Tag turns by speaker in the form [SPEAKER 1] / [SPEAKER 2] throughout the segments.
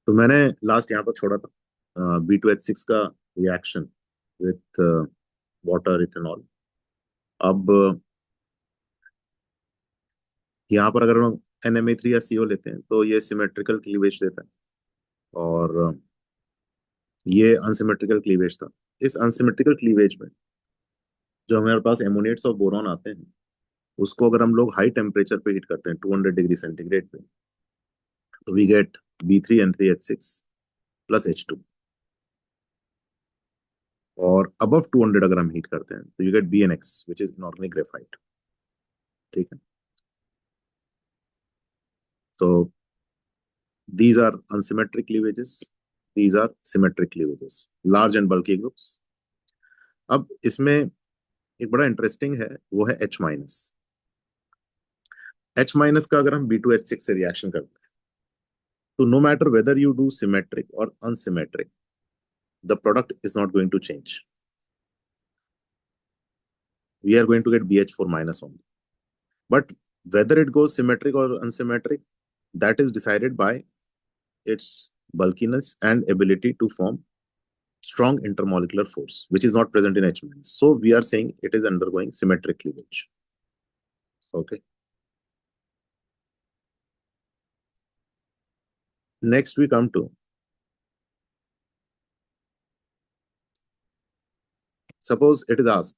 [SPEAKER 1] तो मैंने लास्ट यहाँ पर छोड़ा था B2H6 का रिएक्शन विथ वाटर इथेनॉल। अब यहाँ पर अगर हम NMa3 या CO लेते हैं तो ये सिमेट्रिकल क्लीवेज देता है, और ये अनसिमेट्रिकल क्लीवेज था। इस अनसिमेट्रिकल क्लीवेज में जो हमारे पास एमोनेट्स और बोरॉन आते हैं, उसको अगर हम लोग हाई टेम्परेचर पे हीट करते हैं 200 डिग्री सेंटीग्रेड पे, तो we gate B3N3H6 plus H2। और अबव 200 अगर हम हीट करते हैं तो you get BnX which is inorganic graphite. ठीक है। तो these are unsymmetric cleavages, these are symmetric cleavages, large and bulky groups। अब इसमें एक बड़ा इंटरेस्टिंग है, वो है H-। H- का अगर हम B2H6 से रिएक्शन करते हैं तो no matter whether you do symmetric or unsymmetric, the product is not going to change. We are going to get BH4 minus only, but whether it goes symmetric or unsymmetric, that is decided by its bulkiness and ability to form strong intermolecular force, which is not present in H-. So we are saying it is undergoing symmetric cleavage. Okay. Next we come to, suppose it is asked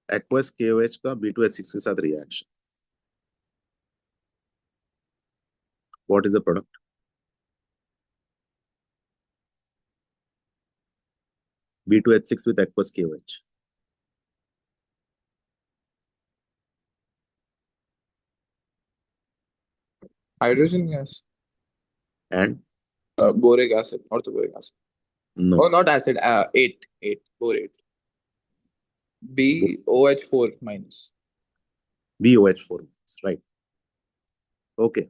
[SPEAKER 1] aqueous KOH का B2H6 के साथ reaction. What is the product? B2H6 with aqueous KOH.
[SPEAKER 2] Hydrogen gas.
[SPEAKER 1] And
[SPEAKER 2] Boric acid, orthoboric acid.
[SPEAKER 1] no,
[SPEAKER 2] Oh, not acid. Eight, borate. BOH4 minus.
[SPEAKER 1] BOH4, right? Okay.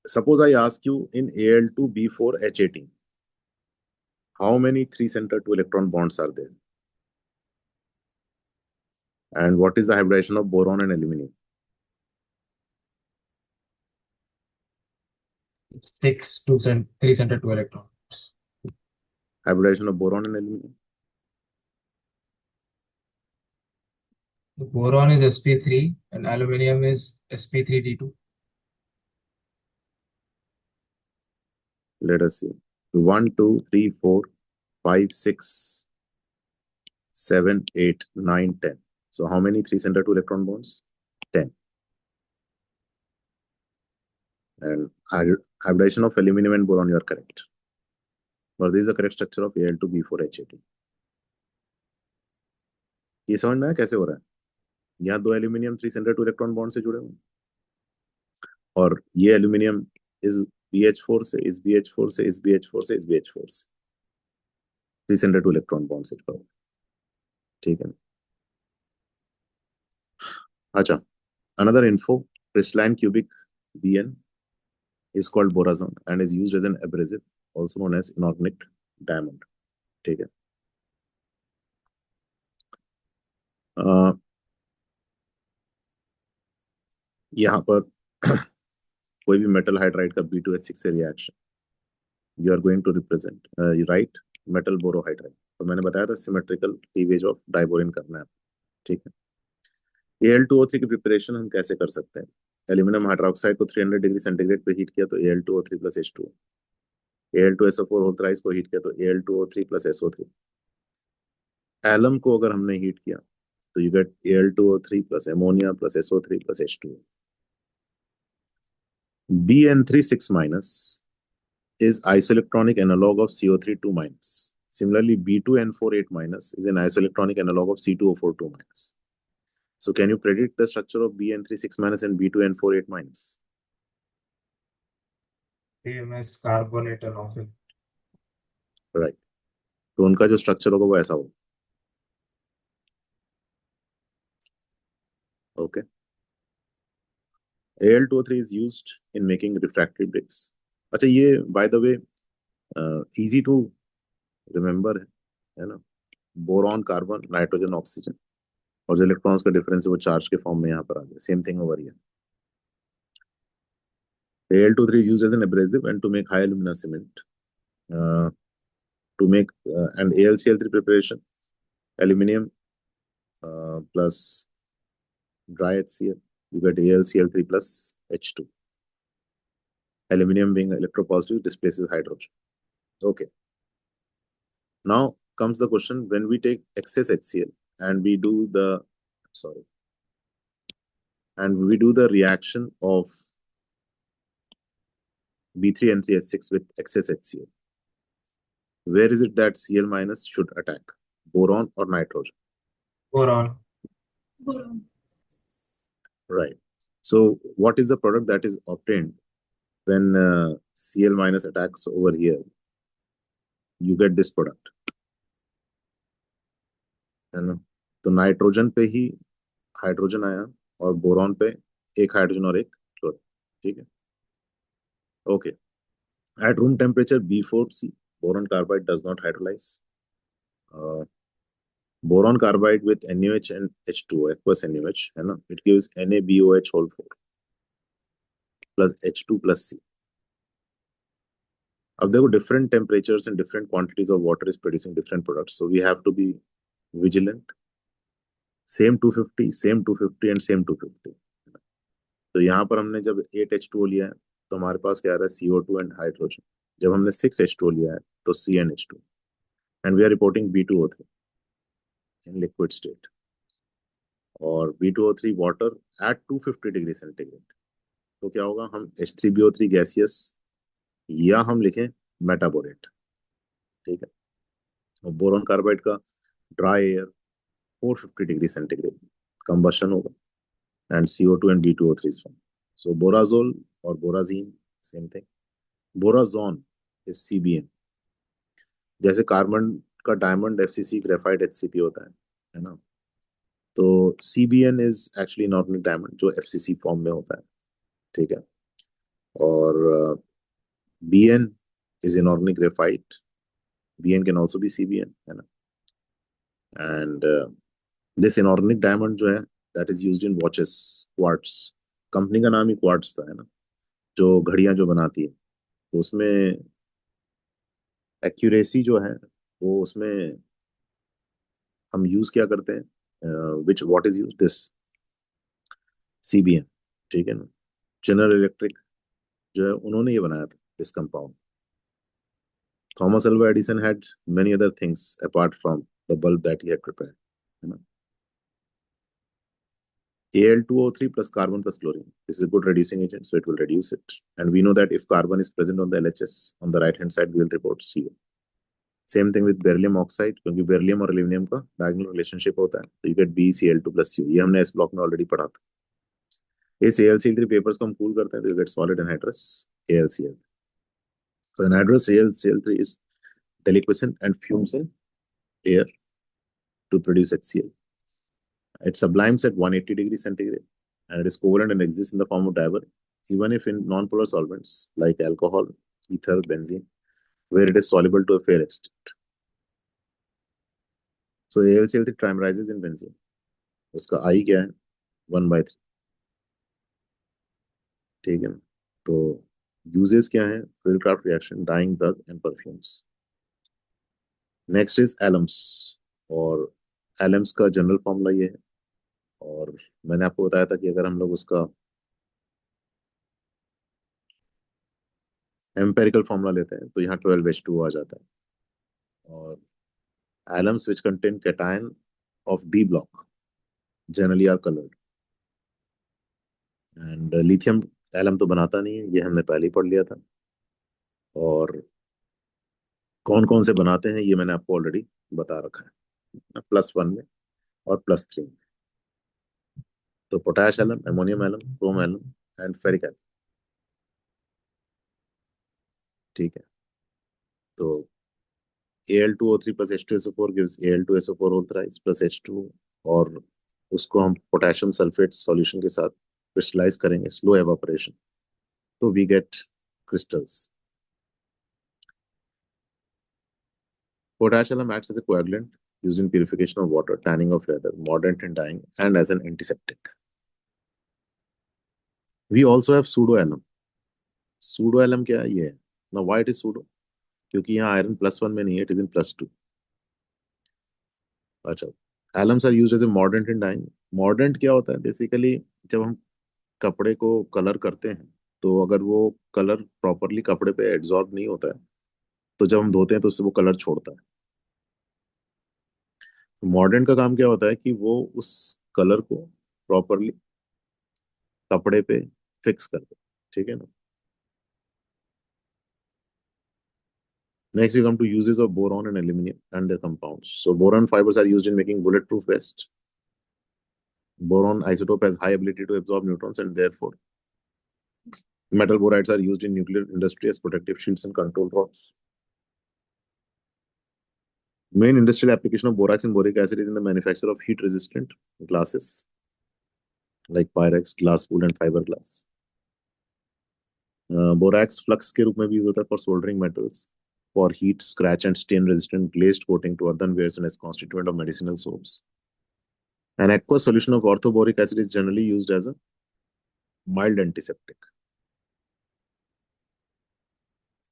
[SPEAKER 1] Suppose I ask you in Al2B4H18, how many 3-center 2-electron bonds are there? And what is the hybridization of boron and aluminum?
[SPEAKER 3] 3 center 2 electrons.
[SPEAKER 1] Hybridization of boron and aluminum?
[SPEAKER 3] The boron is sp3 and aluminium is sp3d2.
[SPEAKER 1] Let us see. 1, 2, 3, 4, 5, 6, 7, 8, 9, 10. So how many 3-center 2-electron bonds? 10. And hybridization of aluminum and boron, you are correct. But this is the correct structure of Al2B4H18. ये समझ में आया कैसे हो रहा है? यहाँ 2 aluminium 3-center 2-electron bond से जुड़े हुए हैं, और ये एल्यूमिनियम इस BH4 से, इस BH4 से, इस BH4 से, इस BH4 से 3-center 2-electron बॉन्ड से जुड़ा हुआ है। ठीक है। अच्छा, another info, crystalline cubic Bn is called borazon and is used as an abrasive, also known as inorganic diamond. ठीक है। यहाँ पर कोई भी मेटल हाइड्राइड का B2H6 से reaction, you are going to represent right metal borohydride. तो मैंने बताया था सिमेट्रिकल क्लीवेज ऑफ डाइबोरिन करना है। ठीक है। Al2O3 की प्रिपरेशन हम कैसे कर सकते हैं? एल्यूमिनियम हाइड्रोक्साइड को 300 डिग्री सेंटीग्रेड पे हीट किया तो Al2O3 plus H2O। Al2SO4 whole thrice को हीट किया तो Al2O3 प्लस SO3। एलम को अगर हमने हीट किया तो you get Al2O3 plus ammonia plus SO3 plus H2O। Bn3 6 minus is isoelectronic analog of CO3 2 minus. Similarly, B2N4 8 minus is an isoelectronic analog of C2O4 2 minus. So can you predict the structure of Bn3 6 minus and B2N4 8 minus?
[SPEAKER 3] PMS carbonate and oxygen.
[SPEAKER 1] Right. तो उनका जो structure होगा वो ऐसा होगा। Okay. Al2O3 is used in making refractory bricks. अच्छा, ये by the way easy to remember है ना? बोरॉन कार्बन नाइट्रोजन ऑक्सीजन, और जो इलेक्ट्रॉन्स का डिफरेंस है वो चार्ज के फॉर्म में यहाँ पर आ गया। Same thing over here. Al2,3 is used as an abrasive and to make high alumina cement. To make and AlCl3 preparation, aluminium plus dry HCl, you get AlCl3 plus H2. Aluminium being electropositive displaces hydrogen. Okay. Now comes the question, when we take excess HCl and we do the reaction of B3N3H6 with excess HCl, where is it that Cl minus should attack? Boron or nitrogen?
[SPEAKER 3] Boron.
[SPEAKER 1] Right. So what is the product that is obtained when Cl minus attacks over here? You get this product. है ना? तो nitrogen पे ही hydrogen आया और boron पे एक hydrogen और एक क्लोरीन. ठीक है. Okay. At room temperature B4C, boron carbide does not hydrolyze. Boron carbide with NaOH and H2O, aqueous NaOH, है ना? It gives NaBOH whole 4 plus H2 plus C. अब देखो different temperatures and different quantities of water is producing different products, so we have to be vigilant. Same 250, same 250 and same 250. तो यहाँ पर हमने जब 8H2O लिया है तो हमारे पास क्या आ रहा है CO2 एंड हाइड्रोजन. जब हमने 6H2O लिया है तो CnH2 and we are reporting B2O3 in liquid state और B2O3 water at 250 degree centigrade. तो क्या होगा, हम H3BO3 गैसियस या हम लिखें मेटाबोरेट. ठीक है. और बोरॉन कार्बाइड का dry air 450 degree centigrade combustion होगा and CO2 and B2O3 is formed. So borazole or borazine same thing. Borazon is CBN. जैसे कार्बन का डायमंड FCC ग्रेफाइट HCP होता है ना? तो CBN is actually inorganic diamond जो FCC form में होता है. ठीक है. और BN is inorganic graphite. BN can also be CBN, है ना? And this inorganic diamond जो है that is used in watches, quartz. Company का नाम ही quartz था, है ना? जो घड़ियां जो बनाती है तो उसमें एक्यूरेसी जो है वो उसमें हम यूज क्या करते हैं, what is use this CBN. ठीक है ना? जनरल इलेक्ट्रिक जो है उन्होंने ये बनाया था this compound. Thomas Alva Edison had many other things apart from the bulb that he had prepared. You know? Al2O3 plus carbon plus chlorine. This is a good reducing agent, so it will reduce it. And we know that if carbon is present on the LHS, on the right hand side, we will report CO. Same thing with beryllium oxide, क्योंकि beryllium और aluminium का diagonal relationship होता है, तो you get BeCl2 plus CO. ये हमने इस block में ऑलरेडी पढ़ा था. इस AlCl3 पेपर्स को हम कूल करते हैं तो you get solid anhydrous AlCl. So anhydrous AlCl3 is deliquescent and fumes in air to produce HCl. It sublimes at 180 degrees centigrade and it is covalent and exists in the form of diver, even if in non-polar solvents like alcohol, ether, benzene, where it is soluble to a fair extent. So AlCl3 trimerizes in benzene. उसका I क्या है? 1/3. ठीक है. तो uses क्या है? Fieldcraft reaction, dyeing, drug and perfumes. Next is alums. और alums का जनरल फॉर्मूला ये है और मैंने आपको बताया था कि अगर हम लोग उसका एम्पेरिकल फॉर्मूला लेते हैं तो यहाँ 12H2O आ जाता है. और alums which contain cation of D block generally are colored. And lithium alum तो बनाता नहीं है, ये हमने पहले ही पढ़ लिया था. और कौन कौन से बनाते हैं ये मैंने आपको ऑलरेडी बता रखा है +1 में और +3 में. तो potash alum, ammonium alum, chrome alum and ferric alum. ठीक है. तो Al2O3 plus H2SO4 gives Al2SO4 whole thrice plus H2 और उसको हम पोटेशियम सल्फेट सॉल्यूशन के साथ क्रिस्टलाइज करेंगे, स्लो एवापोरेशन, तो we get crystals. Potash alum acts as a coagulant used in purification of water, tanning of leather, mordant in dyeing, and as an antiseptic. We also have pseudo alum. Pseudo alum क्या है? ये है ना, why it is pseudo, क्योंकि यहाँ iron +1 में नहीं है, इट इज इन +2। अच्छा, alums are used as a mordant in dyeing. Mordant क्या होता है? बेसिकली जब हम कपड़े को कलर करते हैं, तो अगर वो कलर प्रॉपरली कपड़े पे एब्जॉर्ब नहीं होता है, तो जब हम धोते हैं तो उससे वो कलर छोड़ता है। मॉर्डेंट का काम क्या होता है कि वो उस कलर को प्रॉपरली कपड़े पे फिक्स कर दे, ठीक है ना। Next, we come to uses of boron and aluminum and their compounds. So, boron fibers are used in making bulletproof vests. Boron isotope has high ability to absorb neutrons, and therefore, metal borides are used in nuclear industry as protective shields and control rods. Main industrial application of borax and boric acid is in the manufacture of heat-resistant glasses like Pyrex, glass wool, and fiberglass. Borax flux के रूप में भी use होता है for soldering metals, for heat, scratch, and stain-resistant glazed coating to earthenwares and as constituent of medicinal soaps. An aqueous solution of orthoboric acid is generally used as a mild antiseptic.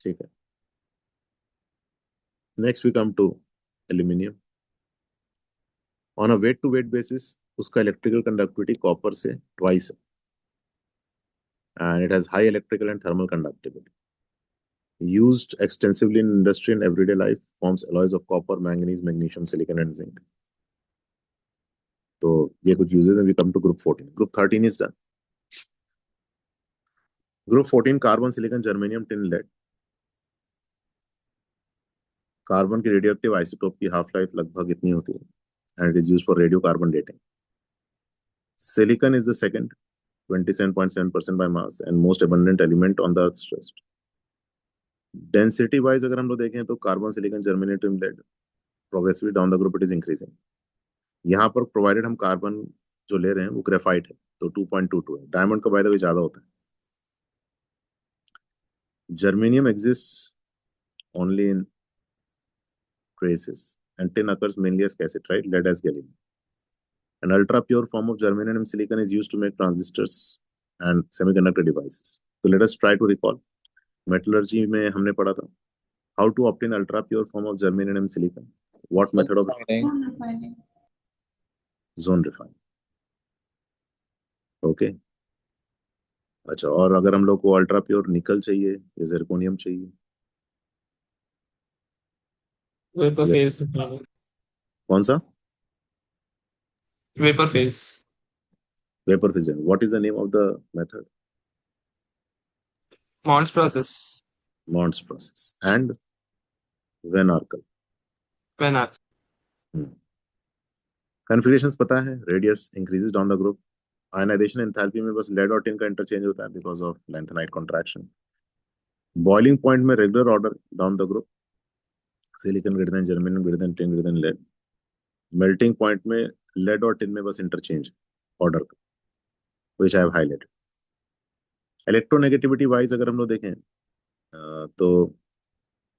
[SPEAKER 1] ठीक है. Next we come to aluminium. On a weight to weight basis, उसका electrical conductivity copper से twice है, and it has high electrical and thermal conductivity. Used extensively in industry and everyday life, forms alloys of copper, manganese, magnesium, silicon, and zinc. तो ये कुछ uses and we come to group 14. Group 13 is done. Group 14, carbon, silicon, germanium, tin, lead. Carbon की radioactive isotope की half life लगभग इतनी होती है, and it is used for radiocarbon dating. Silicon is the second, 27.7% by mass and most abundant element on the Earth's crust. Density wise अगर हम लोग देखें तो carbon, silicon, germanium, lead progressively down the group it is increasing. यहाँ पर provided हम carbon जो ले रहे हैं वो ग्रेफाइट है, तो 2.22 है. डायमंड का बाय द वे ज्यादा होता है. Germanium exist only in traces and tin occurs mainly as cassiterite, lead as gallium. An ultra pure form of germanium and silicon is used to make transistors and semiconductor devices. So let us try to recall. Metallurgy में हमने पढ़ा था how to obtain ultra pure form of germanium and silicon. What method of
[SPEAKER 2] Refining.
[SPEAKER 1] zone refining. Okay. अच्छा, और अगर हम लोग को अल्ट्रा प्योर निकल चाहिए या जिरकोनियम चाहिए,
[SPEAKER 3] Vapor
[SPEAKER 1] Yeah.
[SPEAKER 3] phase.
[SPEAKER 1] कौन सा?
[SPEAKER 3] Vapor phase.
[SPEAKER 1] Vapor fission. What is the name of the method?
[SPEAKER 3] Mond's process.
[SPEAKER 1] Mond's process. And Van Arkel.
[SPEAKER 3] Van Ark.
[SPEAKER 1] Configurations पता है. Radius increases down the group. Ionisation enthalpy में बस lead और tin का interchange होता है because of lanthanide contraction. Boiling point में regular order down the group. Silicon greater than germanium greater than tin greater than lead. Melting point में lead और tin में बस इंटरचेंज ऑर्डर का, which I have highlighted. Electronegativity wise अगर हम लोग देखें तो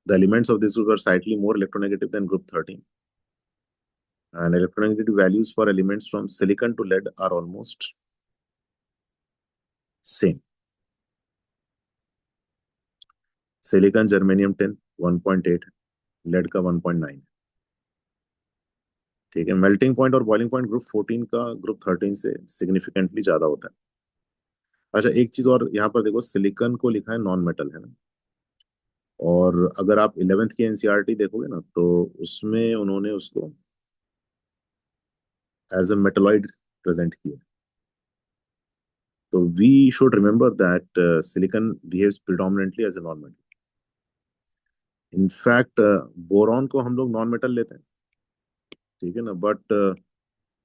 [SPEAKER 1] the elements of this group are slightly more electronegative than group 13. And electronegativity values for elements from silicon to lead are almost same. Silicon, germanium, tin 1.8, lead का 1.9. ठीक है. Melting point और boiling point group 14 का group 13 से significantly ज्यादा होता है. अच्छा, एक चीज और यहाँ पर देखो, सिलिकॉन को लिखा है नॉन मेटल, है ना. और अगर आप 11th की एनसीईआरटी देखोगे ना, तो उसमें उन्होंने उसको एज अ मेटलॉइड प्रेजेंट किया. तो we should remember that silicon behaves predominantly as a non metal. In fact boron को हम लोग नॉन मेटल लेते हैं, ठीक है ना. बट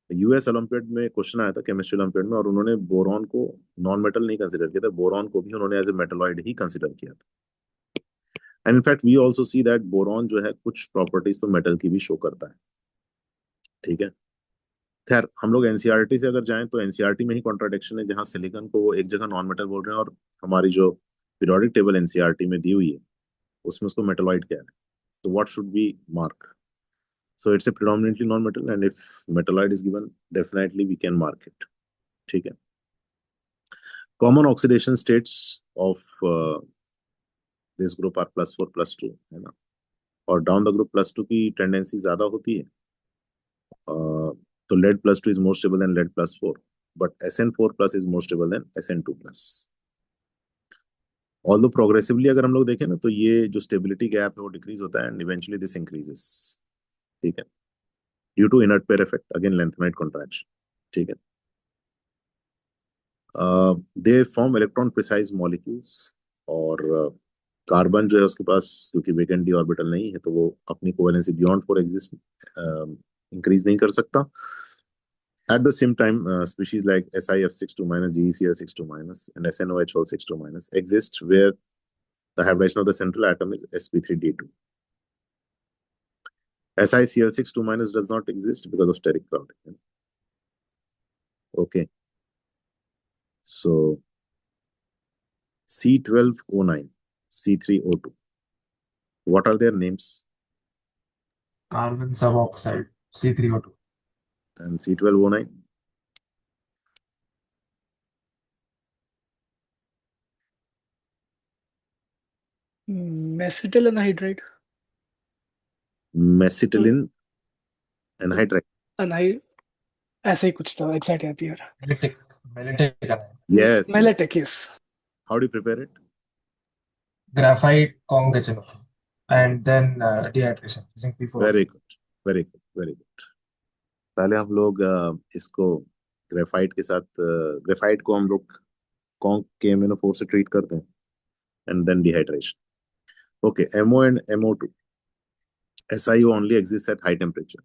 [SPEAKER 1] यूएस ओलंपियाड में क्वेश्चन आया था, केमिस्ट्री ओलंपियाड में, और उन्होंने बोरॉन को नॉन मेटल नहीं कंसीडर किया था. बोरॉन को भी उन्होंने एज ए मेटलॉइड ही कंसीडर किया था. And in fact we also see that boron जो है कुछ प्रॉपर्टीज तो मेटल की भी शो करता है, ठीक है. खैर, हम लोग एनसीईआरटी से अगर जाएं तो एनसीईआरटी में ही कॉन्ट्राडिक्शन है, जहां सिलिकॉन को वो एक जगह नॉन मेटल बोल रहे हैं और हमारी जो पीरियोडिक टेबल एनसीईआरटी में दी हुई है उसमें उसको मेटलॉइड कह रहे हैं. तो what should be mark? So it's a predominantly non-metal, and if metalloid is given, definitely we can mark it. ठीक है. Common oxidation states of this group are +4 +2, है ना, और डाउन द ग्रुप +2 की टेंडेंसी ज्यादा होती है। तो lead +2 is more stable than lead +4, but SN4+ is more stable than SN2+। Although progressively अगर हम लोग देखें ना, तो ये जो स्टेबिलिटी गैप है वो डिक्रीज होता है एंड इवेंचुअली दिस इंक्रीजेस, ठीक है, due to inert pair effect, again lanthanide contraction, ठीक है। They form electron precise molecules, और कार्बन जो है उसके पास क्योंकि वेकेंट डी ऑर्बिटल नहीं है, तो वो अपनी कोवेलेंसी बियॉन्ड 4 एग्जिस्ट इंक्रीज नहीं कर सकता। At the same time, species like SiF62-, GeCl62-, and SNOHO62- exist where the hybridization of the central atom is sp3d2. SiCl62- does not exist because of steric crowding. Okay. So C12O9, C3O2. What are their names?
[SPEAKER 3] Carbon suboxide, C3O2.
[SPEAKER 1] And C12O9?
[SPEAKER 4] Mesitol anhydride.
[SPEAKER 1] Mesitylene anhydride.
[SPEAKER 4] Unhide ऐसा ही कुछ था, exact याद नहीं आ रहा।
[SPEAKER 3] Mellitic
[SPEAKER 1] Yes.
[SPEAKER 4] Mellitic, yes.
[SPEAKER 1] How do you prepare it?
[SPEAKER 3] graphite conjugation and then dehydration using P4.
[SPEAKER 1] Very good, very good, very good. पहले हम लोग इसको ग्रेफाइट के साथ, ग्रेफाइट को हम लोग कॉन्क के MnO4 से ट्रीट करते हैं and then dehydration. Okay, MO and MO2, SiO only exists at high temperature.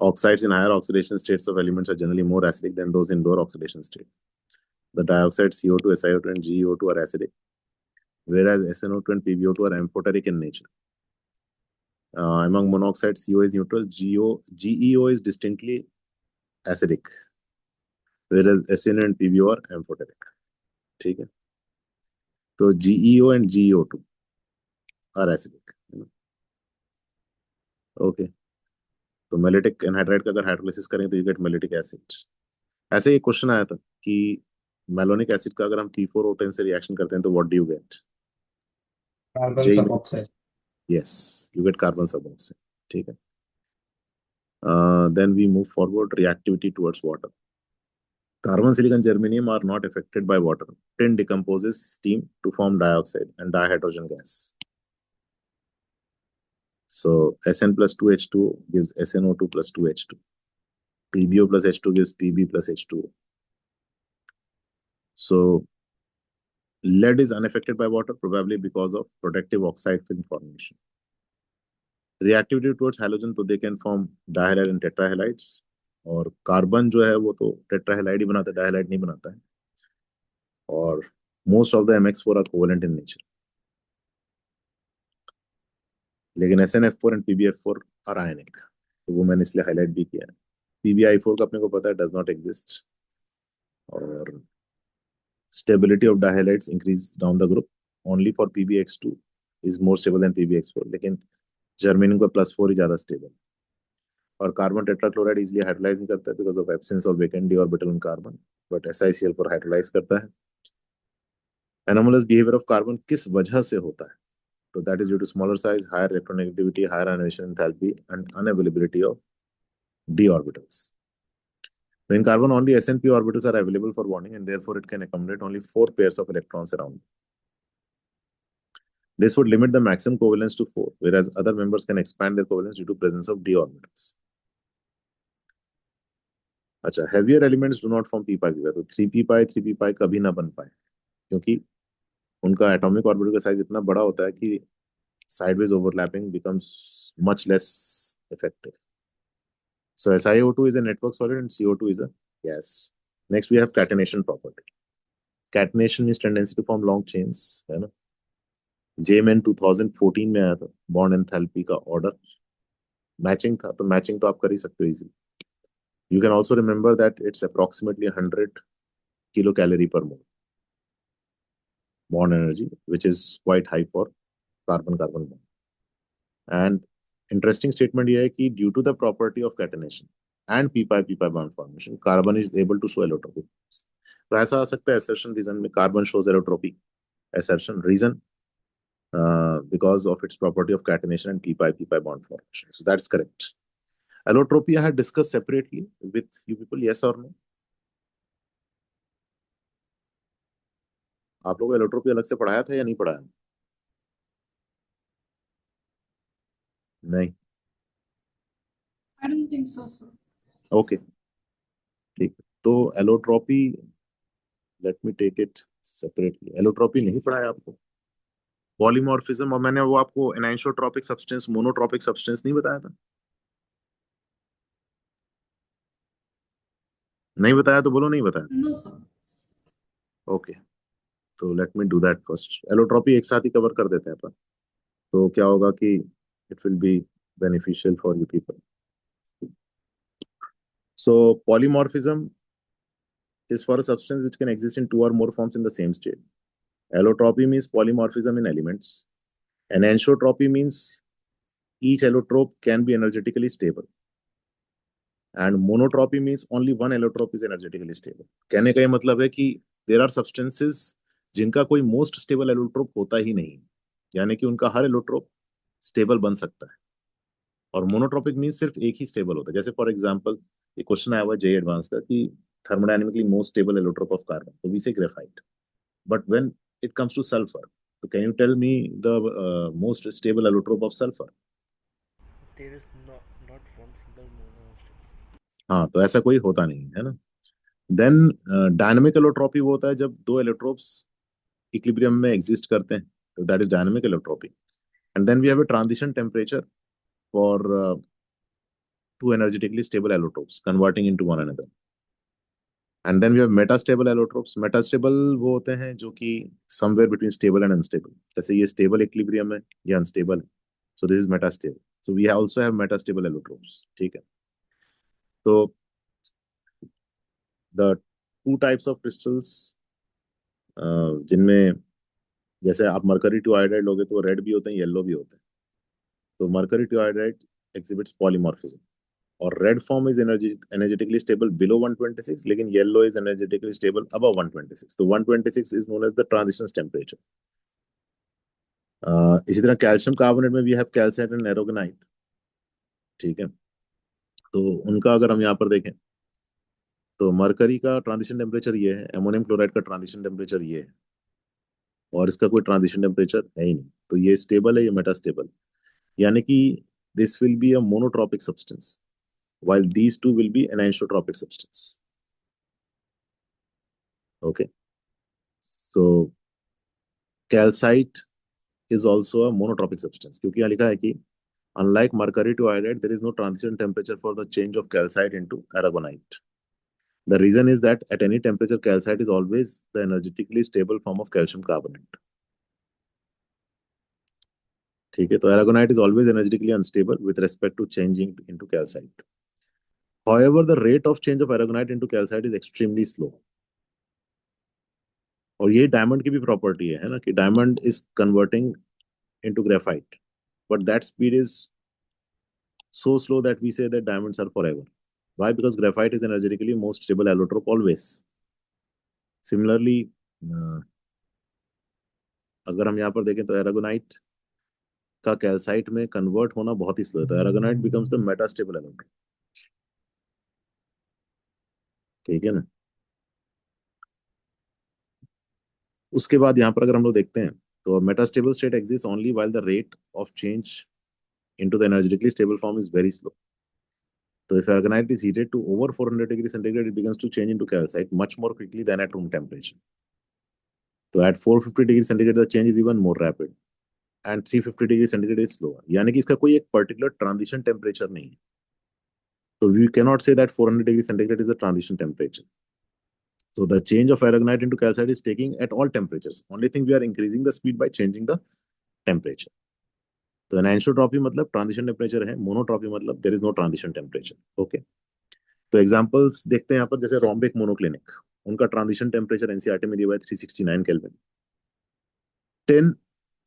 [SPEAKER 1] Oxides in higher oxidation states of elements are generally more acidic than those in lower oxidation state. The dioxides CO2, SiO2, and GeO2 are acidic, whereas SnO2 and PbO2 are amphoteric in nature. Among monoxides, CO is neutral, GeO is distinctly acidic, whereas SnO and PbO are amphoteric. ठीक है, तो GeO and GeO2 are acidic, okay. तो मेलिटिक anhydride का अगर hydrolysis करें तो you get मेलिटिक acid. ऐसे ही question आया था कि मेलोनिक एसिड का अगर हम P4O10 से रिएक्शन करते हैं तो what do you get?
[SPEAKER 3] Carbon suboxide.
[SPEAKER 1] Yes, you get carbon suboxide, ठीक है। Then we move forward, reactivity towards water. Carbon, silicon, germanium are not affected by water. Tin decomposes steam to form dioxide and dihydrogen gas. So Sn plus 2H2 gives SnO2 plus 2H2. PbO plus H2 gives Pb plus H2O. So lead is unaffected by water, probably because of protective oxide film formation. Reactivity towards halogen, तो they can form dihalide and tetrahalides. और carbon जो है वो तो टेट्राहेलाइड ही बनाता है, डायहालाइड नहीं बनाता है। और most of the MX4 are covalent in nature, लेकिन SnF4 and PbF4 are ionic, तो वो मैंने इसलिए हाईलाइट भी किया है। PbI4 का अपने को पता है डज नॉट एग्जिस्ट, और stability of dihalides increase down the group. Only for PbX2 is more stable than PbX4, लेकिन जर्मेनियम का +4 ही ज्यादा स्टेबल। और कार्बन टेट्राक्लोराइड इजीली हाइड्रोलाइज नहीं करता है because of absence of vacant D orbital on carbon, but SiCl4 hydrolyse करता है। Anomalous behaviour of carbon किस वजह से होता है? तो that is due to smaller size, higher electronegativity, higher ionisation enthalpy and unavailability of d orbitals. In carbon, only S and p orbitals are available for bonding, and therefore it can accommodate only 4 pairs of electrons around. This would limit the maximum covalence to 4, whereas other members can expand their covalence due to presence of d orbitals. अच्छा, heavier elements do not form p pi, तो 3p pi 3p pi कभी ना बन पाए, क्योंकि उनका atomic orbital का size इतना बड़ा होता है कि sideways overlapping becomes much less effective. So SiO2 is a network solid and CO2 is a gas. Next we have catenation property. Catenation means tendency to form long chains, है ना। JMN 2014 में आया था, बॉन्ड एंथैल्पी का order matching था, तो matching तो आप कर ही सकते हो easily. You can also remember that it's approximately 100 kilocalorie per mole bond energy, which is quite high for carbon-carbon bond. And interesting statement ये है कि due to the property of catenation and p pi bond formation, carbon is able to show allotropy. तो ऐसा आ सकता है assertion reason में, carbon shows allotropy assertion reason because of its property of catenation and p-pi bond formation. So that's correct. Allotropy I had discussed separately with you people, yes or no? आप लोगों को allotropy अलग से पढ़ाया था या नहीं पढ़ाया? नहीं.
[SPEAKER 5] I don't think so, sir.
[SPEAKER 1] Okay, ठीक. तो allotropy, let me take it separately. Allotropy नहीं पढ़ाया आपको. पॉलीमॉर्फिज्म, और मैंने वो आपको एनाइसोट्रोपिक सब्सटेंस, मोनोट्रोपिक सब्सटेंस नहीं बताया था? नहीं बताया तो बोलो नहीं बताया.
[SPEAKER 5] No, sir.
[SPEAKER 1] ओके, तो let me do that first. Allotropy एक साथ ही कवर कर देते हैं अपन, तो क्या होगा कि it will be beneficial for you people. So polymorphism is for a substance which can exist in two or more forms in the same state. Allotropy means polymorphism in elements. And anisotropy means each allotrope can be energetically stable. And monotropy means only one allotrope is energetically stable. कहने का ये मतलब है कि there are substances जिनका कोई most stable allotrope होता ही नहीं, यानी कि उनका हर allotrope stable बन सकता है. और मोनोट्रोपिक मीन्स सिर्फ एक ही स्टेबल होता है. जैसे फॉर एग्जांपल ये क्वेश्चन आया हुआ जे एडवांस का कि thermodynamically most stable allotrope of carbon, so we say graphite. But when it comes to sulfur, so can you tell me the most stable allotrope of sulfur?
[SPEAKER 6] There is not one single mono.
[SPEAKER 1] हाँ, तो ऐसा कोई होता नहीं है ना. Then dynamic allotropy वो होता है जब दो एलोट्रोप्स इक्विलिब्रियम में एग्जिस्ट करते हैं, तो that is dynamic allotropy. And then we have a transition temperature for two energetically stable allotropes converting into one another. And then we have metastable allotropes. Metastable वो होते हैं जो कि somewhere between stable and unstable. जैसे ये stable equilibrium है, ये unstable है. So this is metastable. So we also have metastable allotropes. ठीक है. So the two types of crystals जिनमें जैसे आप मरकरी टू आयोडाइड लोगे तो रेड भी होते हैं, येलो भी होते हैं. तो mercury two iodide exhibits polymorphism. और red form is energetically stable below 126, लेकिन yellow is energetically stable above 126. तो 126 is known as the transition temperature. इसी तरह कैल्शियम कार्बोनेट में we have calcite and aragonite. ठीक है, तो उनका अगर हम यहाँ पर देखें तो मरकरी का ट्रांजिशन टेम्परेचर ये है, अमोनियम क्लोराइड का ट्रांजिशन टेम्परेचर ये है, और इसका कोई ट्रांजिशन टेम्परेचर है ही नहीं. तो ये स्टेबल है, ये मेटास्टेबल, यानी कि this will be a monotropic substance while these two will be an anisotropic substance. Okay, so calcite is also a monotropic substance क्योंकि यहाँ लिखा है कि unlike mercury to iodide there is no transition temperature for the change of calcite into aragonite. The reason is that at any temperature calcite is always the energetically stable form of calcium carbonate. ठीक है, तो aragonite is always energetically unstable with respect to changing into calcite. However, the rate of change of aragonite into calcite is extremely slow. और ये diamond की भी property है ना, कि diamond is converting into graphite, but that speed is so slow that we say that diamonds are forever. Why? Because graphite is energetically most stable allotrope always. Similarly, अगर हम यहाँ पर देखें तो एरागोनाइट का कैल्साइट में कन्वर्ट होना बहुत ही स्लो है, तो aragonite becomes the metastable allotrope. ठीक है ना. उसके बाद यहाँ पर अगर हम लोग देखते हैं तो metastable state exist only while the rate of change into the energetically stable form is very slow. So if aragonite is heated to over 400 degrees centigrade, it begins to change into calcite much more quickly than at room temperature. So at 450 degrees centigrade, the change is even more rapid, and 350 degrees centigrade is slower. यानी कि इसका कोई एक particular transition temperature नहीं है. So we cannot say that 400 degrees centigrade is the transition temperature. So the change of aragonite into calcite is taking at all temperatures. Only thing we are increasing the speed by changing the temperature. तो anisotropy मतलब transition temperature है, monotropy मतलब there is no transition temperature. Okay, तो examples देखते हैं यहाँ पर. जैसे रोम्बिक मोनोक्लिनिक, उनका ट्रांजिशन टेम्परेचर एनसीईआरटी में दिया हुआ है 369 kelvin. Tin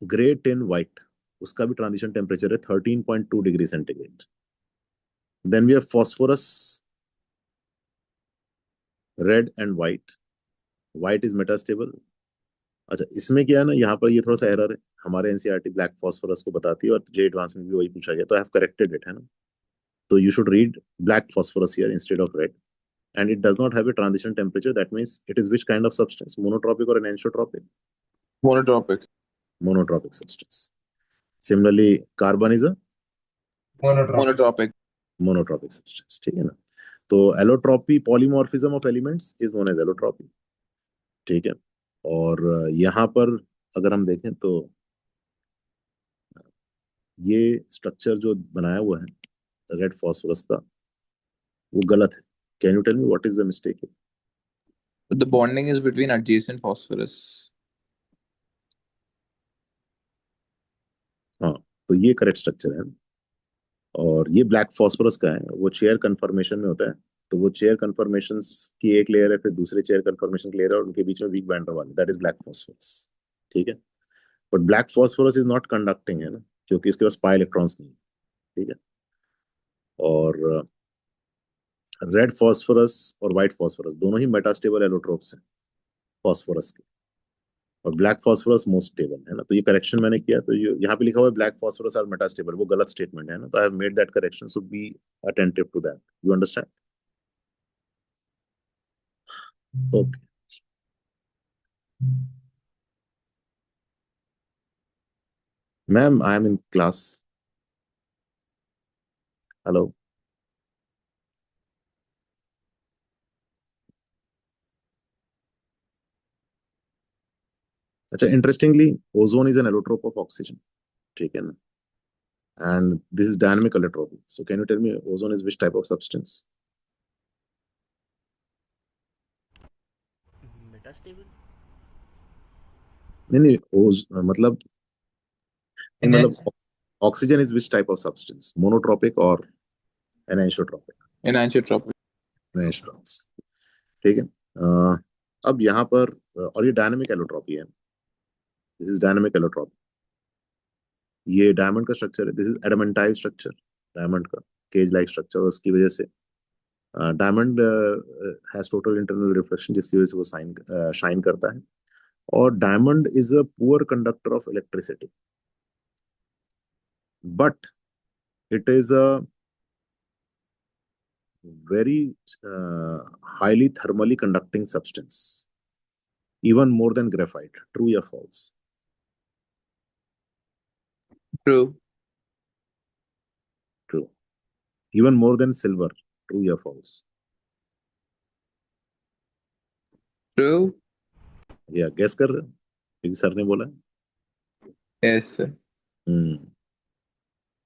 [SPEAKER 1] grey tin white, उसका भी ट्रांजिशन टेम्परेचर है 13.2 degree centigrade. Then we have phosphorus red and white. White is metastable, अच्छा, इसमें क्या है ना, यहाँ पर ये थोड़ा सा एरर है, हमारे एनसीईआरटी ब्लैक फॉस्फोरस को बताती है और जे एडवांस में भी वही पूछा गया, तो आई हैव करेक्टेड इट, है ना। तो you should read black phosphorus here instead of red. And it does not have a transition temperature. That means it is which kind of substance? Monotropic or anisotropic?
[SPEAKER 2] Monotropic.
[SPEAKER 1] Monotropic substance. Similarly, carbon is a
[SPEAKER 3] Monotropic.
[SPEAKER 2] Monotropic.
[SPEAKER 1] monotropic substance. ठीक है ना। तो allotropy, polymorphism of elements is known as allotropy. ठीक है। और यहाँ पर अगर हम देखें तो ये स्ट्रक्चर जो बनाया हुआ है रेड फॉस्फोरस का, वो गलत है। Can you tell me what is the mistake?
[SPEAKER 2] The bonding is between adjacent phosphorus.
[SPEAKER 1] हाँ, तो ये करेक्ट स्ट्रक्चर है। और ये ब्लैक फॉस्फोरस का है, वो चेयर कन्फर्मेशन में होता है। तो वो चेयर कन्फर्मेशंस की एक लेयर है, फिर दूसरे चेयर कन्फर्मेशन की लेयर है, और उनके बीच में वीक बैंड वाले, दैट इज ब्लैक फॉस्फोरस। ठीक है। But black phosphorus is not conducting, है ना, क्योंकि इसके पास पाई इलेक्ट्रॉन्स नहीं है। ठीक है। और रेड फॉस्फोरस और व्हाइट फॉस्फोरस दोनों ही मेटास्टेबल एलोट्रोप्स हैं फॉस्फोरस के, और ब्लैक फॉस्फोरस मोस्ट स्टेबल, है ना। तो ये करेक्शन मैंने किया, तो ये यहाँ पे लिखा हुआ है ब्लैक फॉस्फोरस आर मेटास्टेबल, वो गलत स्टेटमेंट है ना। तो I have made that correction, so be attentive to that, you understand? Okay. Ma'am, I am in class. Hello. अच्छा, interestingly ozone is an allotrope of oxygen. ठीक है ना। And this is dynamic allotropy, so can you tell me ozone is which type of substance?
[SPEAKER 6] Metastable.
[SPEAKER 1] नहीं नहीं, ओज मतलब नहीं,
[SPEAKER 3] In
[SPEAKER 1] मतलब oxygen is which type of substance, monotropic or anisotropic?
[SPEAKER 2] Anisotropic.
[SPEAKER 1] Anisotropic. ठीक है। अब यहाँ पर और ये डायनामिक एलोट्रोपी है, दिस इज डायनामिक एलोट्रोपी। ये डायमंड का स्ट्रक्चर है, दिस इज एडामेंटाइल स्ट्रक्चर, डायमंड का केज लाइक स्ट्रक्चर, और उसकी वजह से diamond has total internal reflection, जिसकी वजह से वो शाइन करता है। और diamond is a poor conductor of electricity, but it is a very highly thermally conducting substance, even more than graphite. True or false?
[SPEAKER 2] True.
[SPEAKER 1] True. Even more than silver. True or false?
[SPEAKER 2] True.
[SPEAKER 1] या guess कर रहे हो क्योंकि sir ने बोला?
[SPEAKER 2] Yes, sir.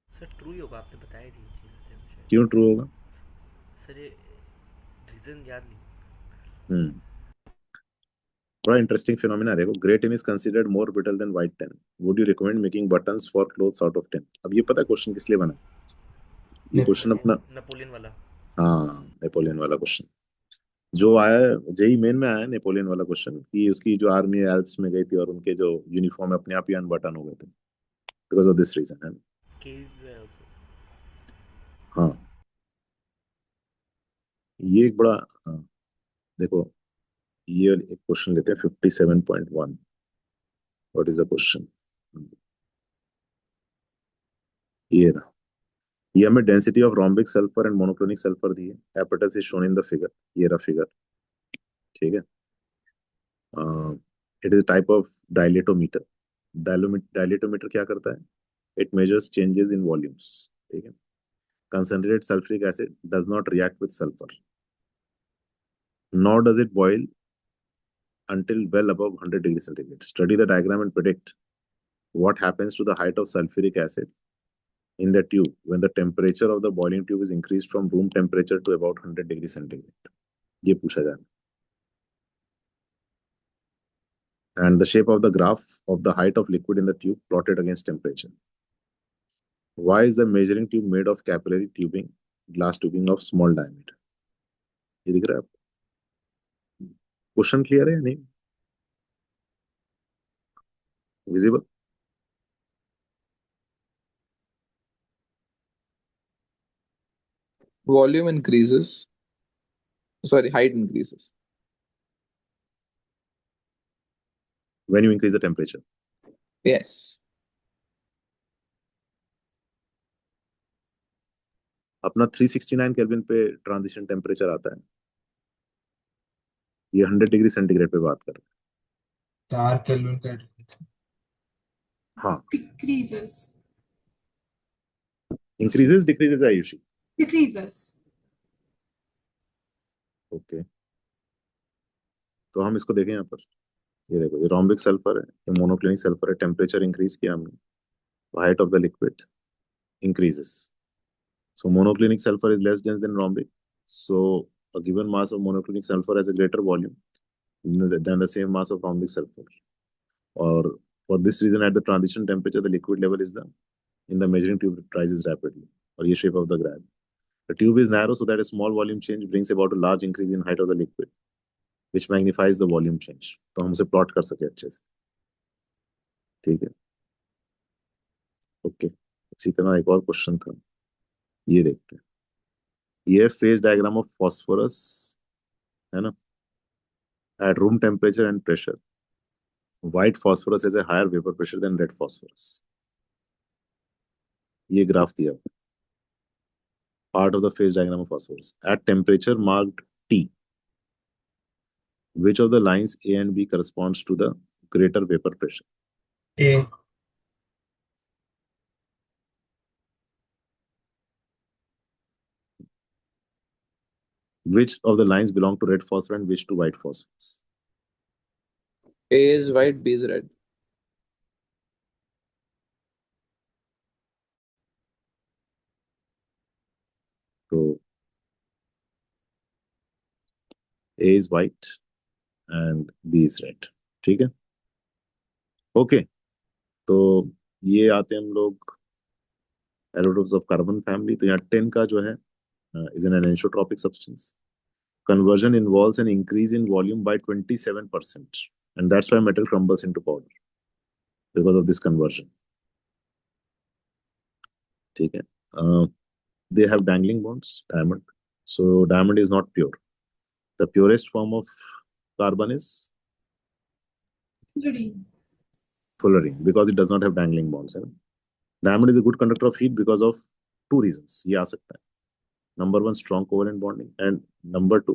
[SPEAKER 6] Sir true ही होगा, आपने बताया नहीं ये चीज़ से मुझे।
[SPEAKER 1] क्यों ट्रू होगा?
[SPEAKER 6] सर ये रीज़न याद नहीं।
[SPEAKER 1] हम्म बड़ा इंटरेस्टिंग फिनोमिना देखो। Grey tin is considered more brittle than white tin, would you recommend making buttons for clothes out of tin? अब ये पता है क्वेश्चन किस लिए बना? ये क्वेश्चन अपना,
[SPEAKER 6] नेपोलियन वाला।
[SPEAKER 1] हाँ, नेपोलियन वाला क्वेश्चन जो आया है, जेई मेन में आया है, नेपोलियन वाला क्वेश्चन, कि उसकी जो आर्मी एल्प्स में गई थी और उनके जो यूनिफॉर्म अपने आप ही अनबटन हो गए थे, बिकॉज ऑफ दिस रीजन, है ना।
[SPEAKER 6] केव है also।
[SPEAKER 1] हाँ, ये एक बड़ा देखो, ये एक क्वेश्चन लेते हैं 57.1। What is the question? ये रहा। ये हमें density of rhombic sulphur and monoclinic sulphur दी है, apparatus is shown in the figure, ये रहा फिगर। ठीक है। It is type of dilatometer. Dilatometer क्या करता है? It measures changes in volumes. ठीक है। concentrated sulfuric acid does not react with sulfur, nor does it boil until well above 100 degrees centigrade. Study the diagram and predict what happens to the height of sulfuric acid in the tube when the temperature of the boiling tube is increased from room temperature to about 100 degrees centigrade. ये पूछा जा रहा है। And the shape of the graph of the height of liquid in the tube plotted against temperature. Why is the measuring tube made of capillary tubing, glass tubing of small diameter? ये दिख रहा है आपको? Question clear है या नहीं? Visible?
[SPEAKER 2] Volume increases. Sorry, height increases.
[SPEAKER 1] when you increase the temperature.
[SPEAKER 2] Yes.
[SPEAKER 1] अपना 369 kelvin पे ट्रांजिशन टेम्परेचर आता है, ये 100 डिग्री सेंटीग्रेड पे बात कर रहे
[SPEAKER 3] 4 केल्विन का difference.
[SPEAKER 1] हैं. हाँ,
[SPEAKER 5] Decreases.
[SPEAKER 1] increases decreases Ayushi.
[SPEAKER 5] Decreases.
[SPEAKER 1] Okay, तो हम इसको देखें यहाँ पर. ये देखो, ये रोम्बिक सल्फर है, ये मोनोक्लिनिक सल्फर है. टेम्परेचर इंक्रीज किया हमने, height of the liquid increases. So monoclinic sulfur is less dense than rhombic. So a given mass of monoclinic sulfur has a greater volume than the same mass of rhombic sulfur. Or for this reason, at the transition temperature, the liquid level is in the measuring tube rises rapidly. Or ये shape of the graph. The tube is narrow so that a small volume change brings about a large increase in height of the liquid, which magnifies the volume change. तो हम उसे plot कर सके अच्छे से. ठीक है. ओके, इसी तरह एक और क्वेश्चन था, ये देखते हैं. ये फेज डायग्राम ऑफ फॉस्फोरस है ना, at room temperature and pressure. White phosphorus has a higher vapor pressure than red phosphorus. ये ग्राफ दिया, part of the phase diagram of phosphorus at temperature marked T. Which of the lines A and B corresponds to the greater vapor pressure?
[SPEAKER 3] A.
[SPEAKER 1] Which of the lines belong to red phosphorus and which to white phosphorus?
[SPEAKER 2] A is white, B is red.
[SPEAKER 1] So A is white and B is red. ठीक है. Okay, तो ये आते हैं हम लोग एरोट्रोप्स of carbon family. तो यहाँ 10 का जो है is an anisotropic substance. Conversion involves an increase in volume by 27%, and that's why metal crumbles into powder because of this conversion. ठीक है. They have dangling bonds, diamond. So diamond is not pure. The purest form of carbon is
[SPEAKER 5] Fullerene.
[SPEAKER 1] fullerene because it does not have dangling bonds. है ना? Diamond is a good conductor of heat because of two reasons. ये आ सकता है. Number one, strong covalent bonding, and number two,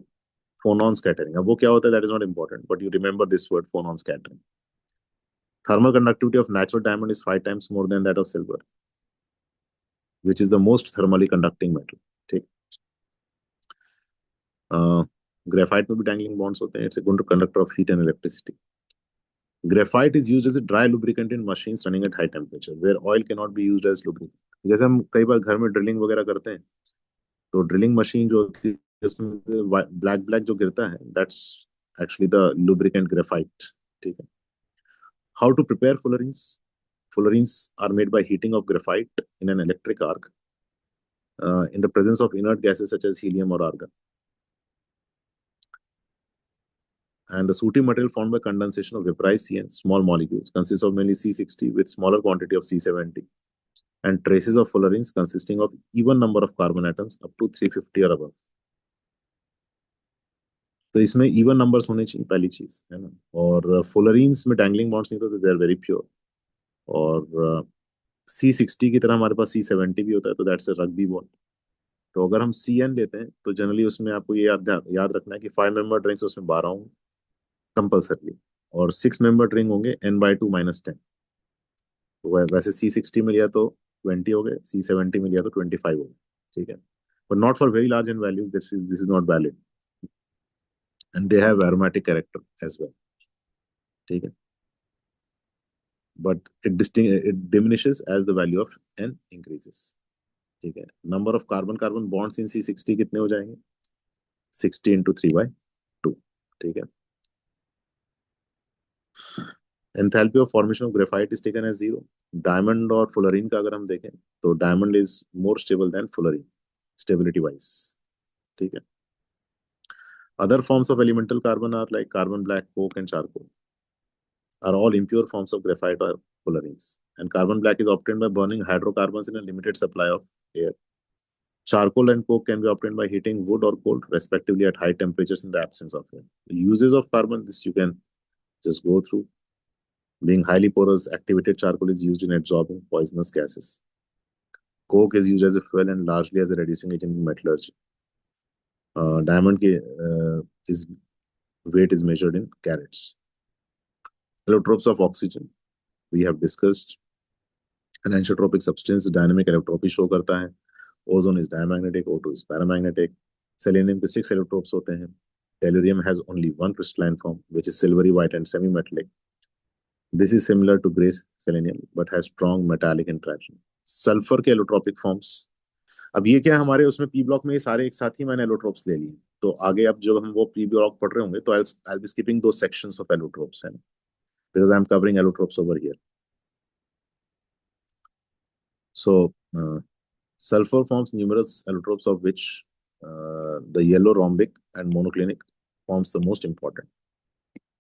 [SPEAKER 1] phonon scattering. अब वो क्या होता है, that is not important, but you remember this word, phonon scattering. Thermal conductivity of natural diamond is 5 times more than that of silver, which is the most thermally conducting metal. ठीक. Graphite में भी dangling bonds होते हैं. It's a good conductor of heat and electricity. Graphite is used as a dry lubricant in machines running at high temperature, where oil cannot be used as lubricant. जैसे हम कई बार घर में drilling वगैरह करते हैं, तो ड्रिलिंग मशीन जो होती है उसमें ब्लैक जो गिरता है, that's actually the lubricant graphite. ठीक है. How to prepare fullerenes? Fullerenes are made by heating of graphite in an electric arc in the presence of inert gases such as helium or argon. And the sooty material formed by condensation of vaporized CN, small molecules, consists of mainly C60 with smaller quantity of C70, and traces of fullerenes consisting of even number of carbon atoms up to 350 or above. तो इसमें even numbers होने चाहिए, पहली चीज है ना. और फुलरीन्स में डैंगलिंग बॉन्ड्स नहीं तो दे आर वेरी प्योर. और C60 की तरह हमारे पास C70 भी होता है, तो दैट्स अ रग्बी बॉन्ड. तो अगर हम CN लेते हैं तो जनरली उसमें आपको ये याद रखना है कि 5 मेंबर रिंग्स उसमें 12 होंगे कंपल्सरली, और 6 मेंबर रिंग होंगे n/2 - 10. तो वैसे C60 में लिया तो 20 हो गए, C70 में लिया तो 25 हो गए. ठीक है. But not for very large n values, this is not valid. And they have aromatic character as well. ठीक है. But it diminishes as the value of N increases. ठीक है. Number of carbon bonds in C60 कितने हो जाएंगे? 60 into 3/2. ठीक है. Enthalpy of formation of graphite is taken as 0. Diamond और fullerene का अगर हम देखें तो diamond is more stable than fullerene, stability wise. ठीक है. Other forms of elemental carbon are like carbon black, coke, and charcoal. Are all impure forms of graphite or fullerenes. And carbon black is obtained by burning hydrocarbons in a limited supply of air. Charcoal and coke can be obtained by heating wood or coal, respectively, at high temperatures in the absence of air. The uses of carbon, this you can just go through. Being highly porous, activated charcoal is used in absorbing poisonous gases. Coke is used as a fuel and largely as a reducing agent in metallurgy. Diamond के is weight is measured in carats. Allotropes of oxygen we have discussed. An anisotropic substance dynamic allotropy show करता है. Ozone is diamagnetic, O2 is paramagnetic. Selenium के 6 allotropes होते हैं. Tellurium has only one crystalline form, which is silvery white and semi-metallic. This is similar to gray selenium, but has strong metallic interaction. Sulfur के allotropic forms. अब ये क्या है हमारे उसमें पी ब्लॉक में ये सारे एक साथ ही मैंने एलोट्रोप्स ले लिए. तो आगे अब जब हम वो पी ब्लॉक पढ़ रहे होंगे तो I'll be skipping those sections of allotropes, है ना, because I'm covering allotropes over here. So sulfur forms numerous allotropes, of which the yellow rhombic and monoclinic forms the most important.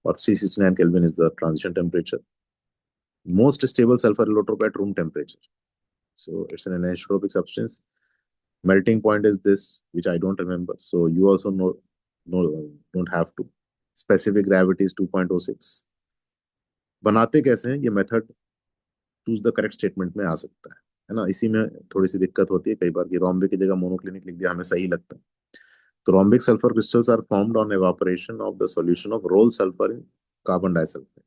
[SPEAKER 1] Or 369 Kelvin is the transition temperature. Most stable sulfur allotrope at room temperature. So it's an anisotropic substance. Melting point is this, which I don't remember. So you also know don't have to. Specific gravity is 2.06. बनाते कैसे हैं ये method choose the correct statement में आ सकता है ना. इसी में थोड़ी सी दिक्कत होती है कई बार कि रोम्बिक की जगह मोनोक्लिनिक लिख दिया, हमें सही लगता है. तो rhombic sulphur crystals are formed on evaporation of the solution of rolled sulfur in carbon disulfide,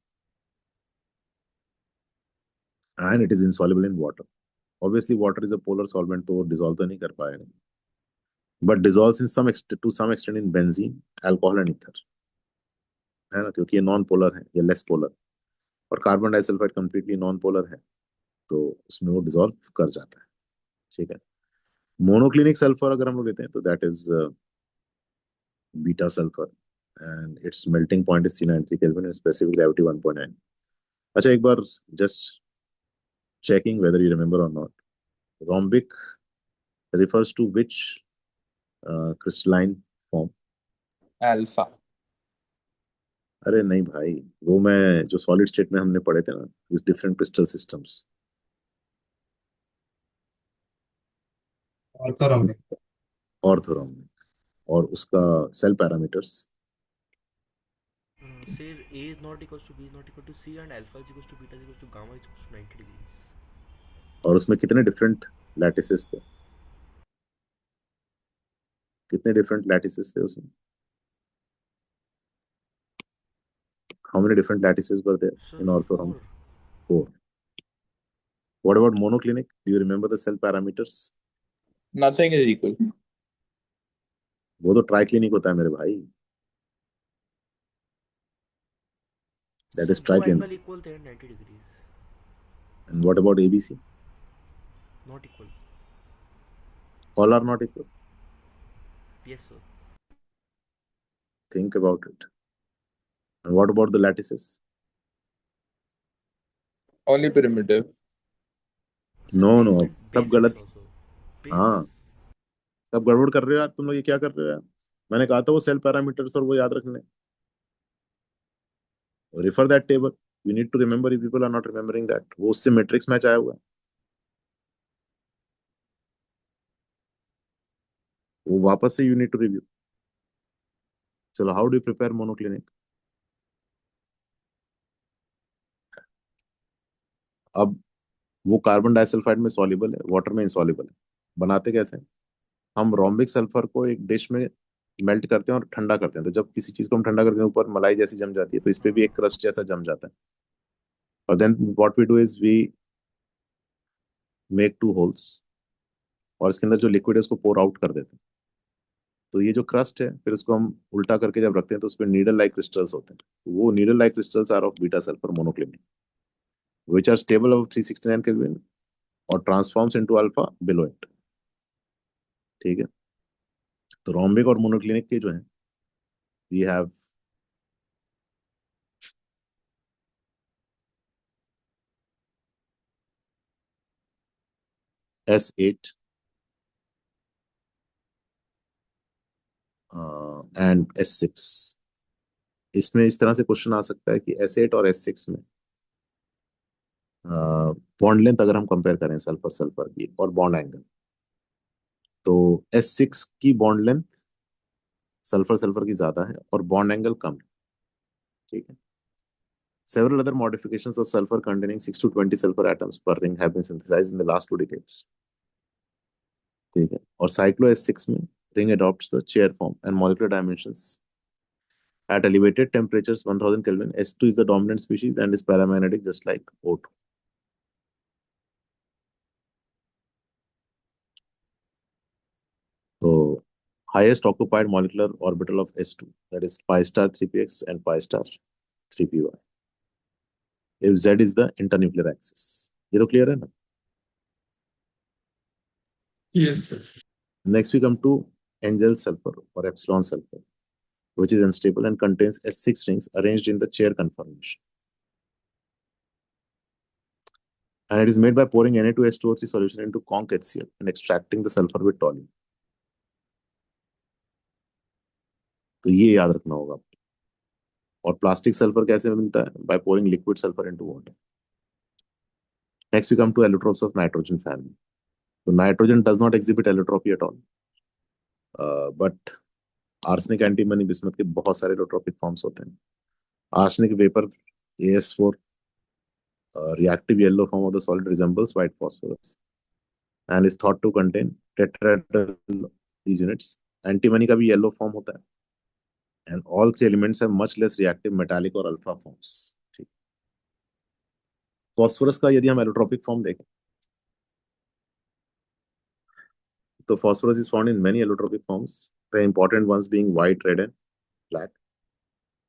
[SPEAKER 1] and it is insoluble in water. Obviously water is a polar solvent, तो dissolve तो नहीं कर पाएगा, but dissolves in to some extent in benzene, alcohol and ether, है ना, क्योंकि ये non polar है, ये लेस पोलर. और carbon disulphide completely non polar है, तो उसमें वो डिसॉल्व कर जाता है. ठीक है. मोनोक्लिनिक सल्फर अगर हम लोग लेते हैं तो that is beta sulphur and it's melting point is 393 kelvin and specific gravity 1.9. अच्छा, एक बार just checking whether you remember or not. Rhombic refers to which crystalline form?
[SPEAKER 2] Alpha.
[SPEAKER 1] अरे नहीं भाई, वो मैं जो सॉलिड स्टेट में हमने पढ़े थे ना, इस different crystal systems.
[SPEAKER 3] Orthorhombic.
[SPEAKER 1] Orthorhombic. और उसका cell parameters.
[SPEAKER 6] Say A is not equals to B is not equal to C and alpha is equals to beta is equals to gamma is equals to 90 degrees.
[SPEAKER 1] और उसमें कितने different lattices थे? कितने different lattices थे उसमें? How many different lattices were there
[SPEAKER 6] So
[SPEAKER 1] in orthorhombic?
[SPEAKER 6] 4.
[SPEAKER 1] 4. What about monoclinic? Do you remember the cell parameters?
[SPEAKER 2] Nothing is equal.
[SPEAKER 1] वो तो triclinic होता है मेरे भाई. That is
[SPEAKER 6] दो
[SPEAKER 1] triclinic.
[SPEAKER 6] एंगल इक्वल थे 90 degrees.
[SPEAKER 1] And what about ABC?
[SPEAKER 6] Not equal.
[SPEAKER 1] All are not equal.
[SPEAKER 6] Yes sir.
[SPEAKER 1] Think about it. And what about the lattices?
[SPEAKER 2] Only primitive.
[SPEAKER 1] No, no,
[SPEAKER 6] Base
[SPEAKER 1] सब
[SPEAKER 6] is
[SPEAKER 1] गलत.
[SPEAKER 6] there also. Base.
[SPEAKER 1] हाँ, सब गड़बड़ कर रहे हो यार तुम लोग. ये क्या कर रहे हो यार? मैंने कहा था वो सेल पैरामीटर्स और वो याद रखने. Refer that table. You need to remember if people are not remembering that. वो उससे मैट्रिक्स मैच आया हुआ है. वो वापस से you need to review. चलो, how do you prepare monoclinic? अब वो कार्बन डाइसल्फाइड में सॉल्युबल है, वाटर में इनसॉल्युबल है. बनाते कैसे हैं? हम रोम्बिक सल्फर को एक डिश में मेल्ट करते हैं और ठंडा करते हैं. तो जब किसी चीज को हम ठंडा करते हैं ऊपर मलाई जैसी जम जाती है, तो इस पे भी एक क्रस्ट जैसा जम जाता है. और then what we do is we make 2 holes और इसके अंदर जो लिक्विड है उसको पोर आउट कर देते हैं. तो ये जो क्रस्ट है फिर उसको हम उल्टा करके जब रखते हैं तो उसमें नीडल लाइक क्रिस्टल्स होते हैं. तो वो needle like crystals are of beta sulphur monoclinic which are stable above 369 Kelvin or transforms into alpha below it. ठीक है. तो रोम्बिक और मोनोक्लिनिक के जो हैं we have S8 and S6. इसमें इस तरह से क्वेश्चन आ सकता है कि S8 और S6 में बॉन्ड लेंथ अगर हम कंपेयर करें सल्फर सल्फर की और बॉन्ड एंगल, तो S6 की बॉन्ड लेंथ सल्फर सल्फर की ज्यादा है और बॉन्ड एंगल कम है. ठीक है. Several other modifications of sulfur containing 6 to 20 sulfur atoms per ring have been synthesized in the last 2 decades. ठीक है, और cyclohexane में ring adopts the chair form and molecular dimensions at elevated temperatures 1000 Kelvin. S2 is the dominant species and is paramagnetic just like O2. So highest occupied molecular orbital of S2, that is pi star 3px and pi star 3py. If Z is the internuclear axis. ये तो clear है ना?
[SPEAKER 3] Yes, sir.
[SPEAKER 1] Next we come to Angel sulfur or epsilon sulfur, which is unstable and contains S6 rings arranged in the chair conformation. And it is made by pouring Na2H2O3 solution into conc HCl and extracting the sulfur with toluene. तो ये याद रखना होगा आपको. और plastic sulphur कैसे मिलता है? By pouring liquid sulfur into water. Next we come to allotropes of nitrogen family. So nitrogen does not exhibit allotropy at all. But arsenic, antimony, bismuth के बहुत सारे allotropic forms होते हैं. Arsenic vapor AS4 reactive yellow form of the solid resembles white phosphorus and is thought to contain tetrahedral these units. Antimony का भी yellow form होता है. And all 3 elements have much less reactive metallic or alpha forms. ठीक. Phosphorus का यदि हम allotropic form देखें, तो phosphorus is found in many allotropic forms, the important ones being white, red, and black.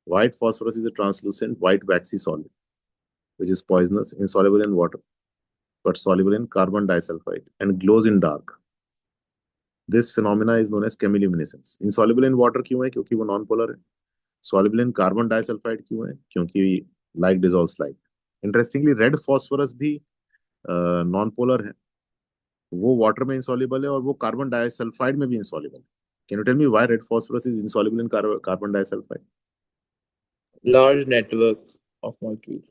[SPEAKER 1] White phosphorus is a translucent white waxy solid, which is poisonous, insoluble in water, but soluble in carbon disulfide and glows in dark. This phenomena is known as chemiluminescence. Insoluble in water क्यों है? क्योंकि वो non-polar है. Soluble in carbon disulfide क्यों है? क्योंकि like dissolves like. Interestingly, red phosphorus भी non-polar है. वो water में insoluble है और वो carbon disulfide में भी insoluble है. Can you tell me why red phosphorus is insoluble in carbon disulfide?
[SPEAKER 2] Large network of molecules.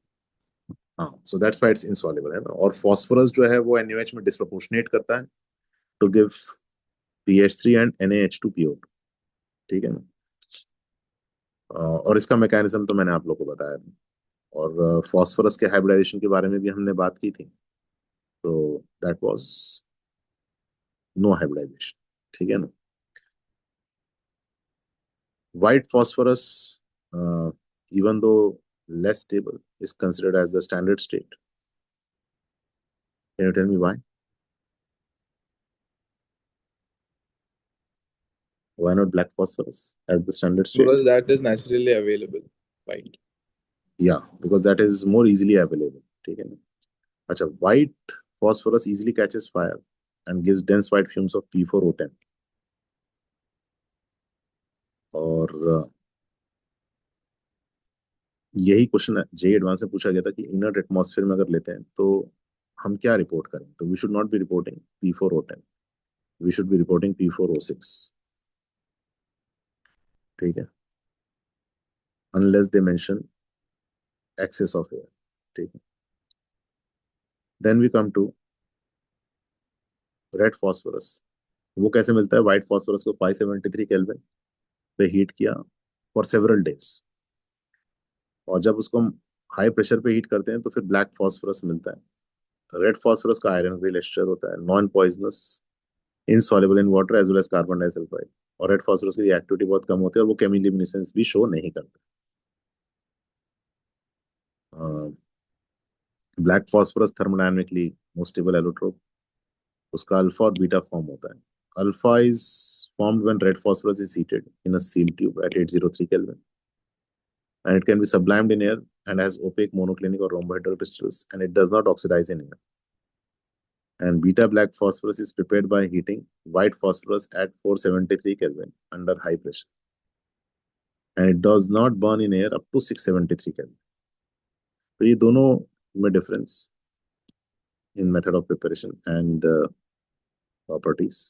[SPEAKER 1] हाँ, so that's why it's insoluble है ना. और phosphorus जो है वो NaOH में disproportionate करता है to give PH3 and NaH2PO2. ठीक है ना. और इसका मैकेनिज्म तो मैंने आप लोग को बताया था. और फॉस्फोरस के हाइब्रिडाइजेशन के बारे में भी हमने बात की थी. तो दैट वाज नो हाइब्रिडाइजेशन. ठीक है ना. White phosphorus, even though less stable, is considered as the standard state. Can you tell me why? Why not black phosphorus as the standard state?
[SPEAKER 2] Because that is naturally available. Right.
[SPEAKER 1] Yeah, because that is more easily available. ठीक है ना. अच्छा, white phosphorus easily catches fire and gives dense white fumes of P4O10. और यही question जे advance में पूछा गया था कि इनर्ट एटमॉस्फेयर में अगर लेते हैं तो हम क्या रिपोर्ट करें. तो we should not be reporting P4O10, we should be reporting P4O6. ठीक है, unless they mention excess of air. ठीक है. Then we come to red phosphorus. वो कैसे मिलता है? व्हाइट फॉस्फोरस को 573 केल्विन पे हीट किया फॉर सेवरल डेज, और जब उसको हम हाई प्रेशर पे हीट करते हैं तो फिर ब्लैक फॉस्फोरस मिलता है. रेड फॉस्फोरस का आयरन ग्रे लेक्चर होता है, non poisonous, insoluble in water as well as carbon disulphide. और रेड फॉस्फोरस की रिएक्टिविटी बहुत कम होती है और वो केमिल्यूमिनेसेंस भी शो नहीं करता. Black phosphorus thermodynamically most stable allotrope. उसका अल्फा और बीटा फॉर्म होता है. Alpha is formed when red phosphorus is heated in a seal tube at 803 Kelvin, and it can be sublimed in air and has opaque monoclinic or rhombohedral crystals, and it does not oxidize in air. And beta black phosphorus is prepared by heating white phosphorus at 473 Kelvin under high pressure, and it does not burn in air up to 673 Kelvin. तो ये दोनों में difference in method of preparation and properties.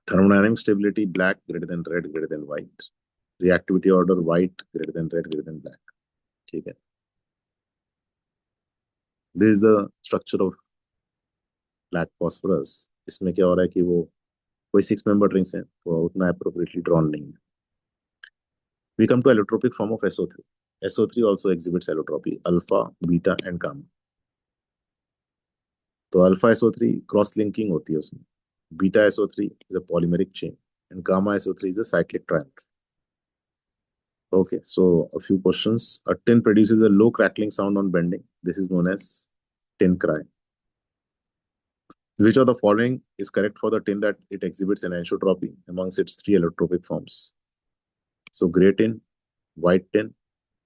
[SPEAKER 1] Thermodynamic stability black greater than red greater than white. Reactivity order white greater than red greater than black. ठीक है. This is the structure of black phosphorus. इसमें क्या हो रहा है कि वो कोई 6 membered rings हैं, वो उतना appropriately drawn नहीं है. We come to allotropic form of SO3. SO3 also exhibits allotropy, alpha, beta and gamma. तो अल्फा SO3 क्रॉस लिंकिंग होती है उसमें, beta SO3 is a polymeric chain and gamma SO3 is a cyclic triangle. Okay, so a few questions. A tin produces a low crackling sound on bending. This is known as tin cry. Which of the following is correct for the tin that it exhibits an anisotropy amongst its three allotropic forms? So gray tin, white tin,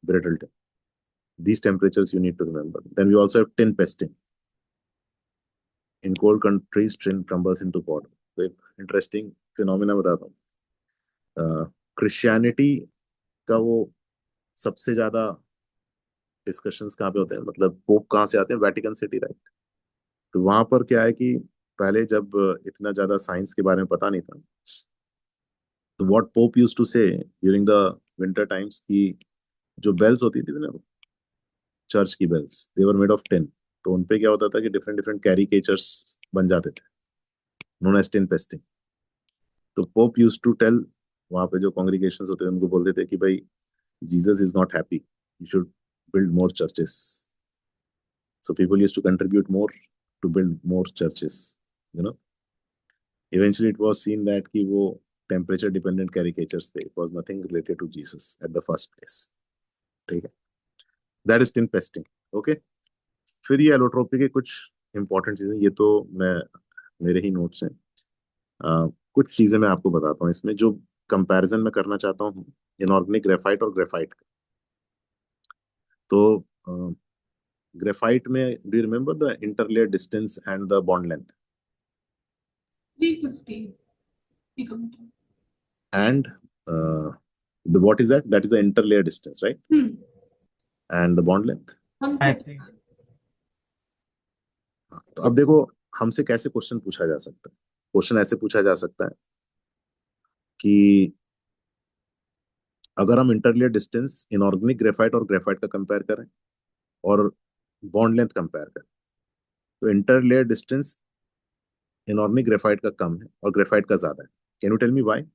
[SPEAKER 1] brittle tin. These temperatures you need to remember. Then we also have tin pesting. In cold countries, tin crumbles into powder. So interesting phenomena बताता हूँ. Christianity का वो सबसे ज्यादा discussions कहाँ पे होते हैं, मतलब पोप कहाँ से आते हैं, वेटिकन सिटी, राइट. तो वहां पर क्या है कि पहले जब इतना ज्यादा साइंस के बारे में पता नहीं था, तो what pope used to say during the winter times की जो बेल्स होती थी ना, चर्च की bells, they were made of tin. तो उनपे क्या होता था कि डिफरेंट डिफरेंट कैरिकेचर्स बन जाते थे, नोन एज टिन पेस्टिंग. तो पोप यूज टू टेल, वहां पे जो कॉन्ग्रीगेशंस होते थे उनको बोलते थे कि भाई Jesus is not happy, you should build more churches. So people used to contribute more to build more churches, you know. Eventually it was seen that कि वो temperature dependent caricatures थे. It was nothing related to Jesus at the first place. ठीक है. That is tin pesting. Okay. फिर ये allotropy के कुछ important चीजें, ये तो मैं मेरे ही नोट्स हैं. कुछ चीजें मैं आपको बताता हूँ इसमें जो कंपैरिजन मैं करना चाहता हूँ इनऑर्गेनिक ग्रेफाइट और ग्रेफाइट का. तो ग्रेफाइट में do you remember the interlayer distance and the bond length
[SPEAKER 5] 350 picometer.
[SPEAKER 1] and the what is that? That is the interlayer distance, right? And the bond length.
[SPEAKER 3] I
[SPEAKER 5] 130.
[SPEAKER 3] think
[SPEAKER 1] तो अब देखो हमसे कैसे question पूछा जा सकता है. क्वेश्चन ऐसे पूछा जा सकता है कि अगर हम इंटरलेयर डिस्टेंस इनऑर्गेनिक ग्रेफाइट और ग्रेफाइट का कंपेयर करें और बॉन्ड लेंथ कंपेयर करें, तो इंटरलेयर डिस्टेंस इनऑर्गेनिक ग्रेफाइट का कम है और ग्रेफाइट का ज्यादा है. Can you tell me why?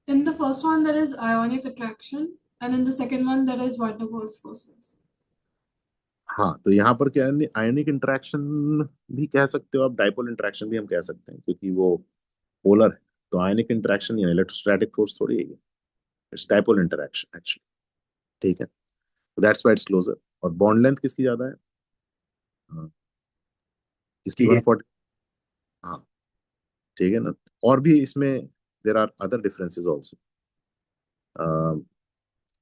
[SPEAKER 5] In the first one, there is ionic attraction, and in the second one, there is van der Waals forces.
[SPEAKER 1] हाँ, तो यहाँ पर क्या है, आयनिक इंटरेक्शन भी कह सकते हो आप, डाइपोल इंटरेक्शन भी हम कह सकते हैं क्योंकि वो पोलर है. तो आयनिक इंटरेक्शन नहीं है, इलेक्ट्रोस्टैटिक फोर्स थोड़ी है, इट्स डाइपोल इंटरेक्शन एक्चुअली. ठीक है, दैट्स व्हाई इट्स क्लोजर. और बॉन्ड लेंथ किसकी ज्यादा है? इसकी 140. हाँ, ठीक है ना. और भी इसमें there are other differences also.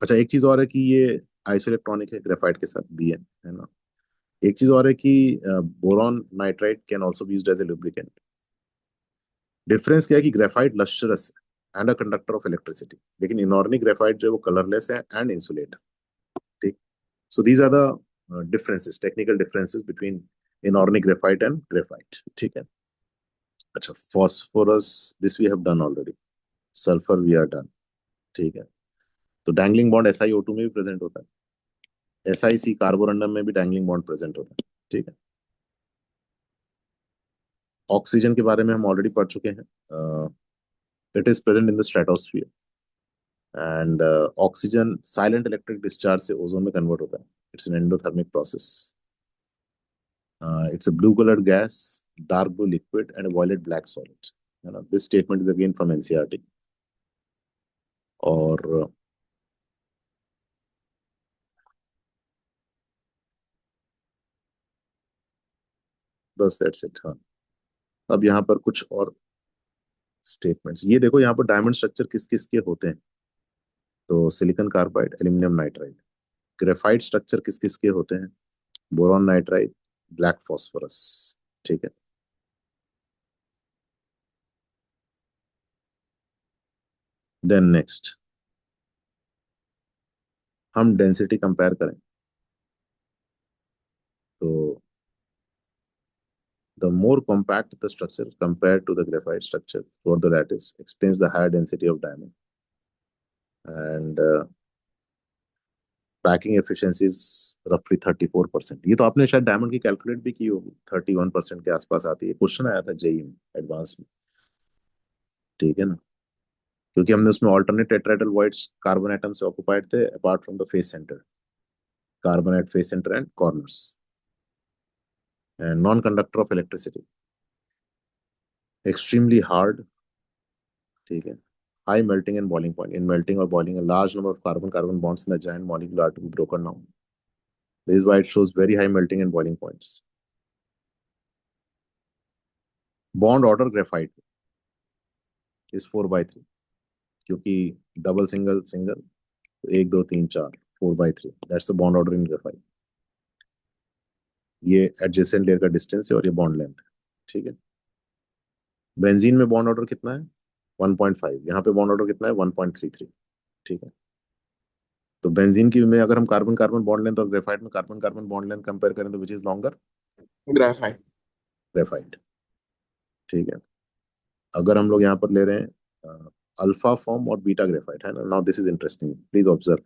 [SPEAKER 1] अच्छा, एक चीज और है कि ये आइसोइलेक्ट्रॉनिक है, ग्रेफाइट के साथ भी है ना. एक चीज और है कि boron nitride can also be used as a lubricant. Difference क्या है कि ग्रेफाइट लस्ट्रस है and a conductor of electricity, लेकिन इनऑर्गेनिक ग्रेफाइट जो है वो कलरलेस है एंड इंसुलेटर. ठीक. So these are the differences, technical differences between inorganic graphite and graphite. ठीक है. अच्छा, phosphorus this we have done already. Sulphur we are done. ठीक है. तो डैंगलिंग बॉन्ड SiO2 में भी प्रेजेंट होता है, SiC कार्बोरंडम में भी डैंगलिंग बॉन्ड प्रेजेंट होता है. ठीक है. ऑक्सीजन के बारे में हम ऑलरेडी पढ़ चुके हैं. It is present in the stratosphere and oxygen silent electric discharge से ओजोन में कन्वर्ट होता है. It's an endothermic process. It's a blue coloured gas, dark blue liquid and violet black solid. है ना. This statement is again from NCERT. और बस that's it. हाँ, अब यहाँ पर कुछ और स्टेटमेंट्स. ये देखो यहाँ पर डायमंड स्ट्रक्चर किस किस के होते हैं. तो silicon carbide, aluminium nitride. Graphite structure किस किस के होते हैं? Boron nitride, black phosphorus. ठीक है. देन नेक्स्ट हम डेंसिटी कंपेयर करें तो the more compact the structure compared to the graphite structure for the lattice explains the higher density of diamond. And packing efficiency is roughly 34%. ये तो आपने शायद diamond की कैलकुलेट भी की होगी, 31% के आसपास आती है. क्वेश्चन आया था जेईई में एडवांस में. ठीक है ना. क्योंकि हमने उसमें alternate tetrahedral voids carbon atom से ऑक्युपाइड थे apart from the face centre, carbon at face centre and corners, and non conductor of electricity, extremely hard, ठीक है, high melting and boiling point. In melting or boiling, a large number of carbon-carbon bonds in the giant molecule are to be broken down. This is why it shows very high melting and boiling points. Bond order graphite is 4/3, क्योंकि double single single 1 2 3 4 4/3, that's the bond order in graphite. ये adjacent layer का distance है और ये bond length है, ठीक है। Benzene में बॉन्ड ऑर्डर कितना है 1.5, यहाँ पे बॉन्ड ऑर्डर कितना है 1.33, ठीक है। तो बेंजीन की में अगर हम कार्बन कार्बन बॉन्ड लेंथ और ग्रेफाइट में carbon carbon bond length compare करें तो which is longer,
[SPEAKER 2] Graphite.
[SPEAKER 1] Graphite, ठीक है। अगर हम लोग यहाँ पर ले रहे हैं अल्फा फॉर्म और बीटा ग्रेफाइट, है ना, now this is interesting, please observe.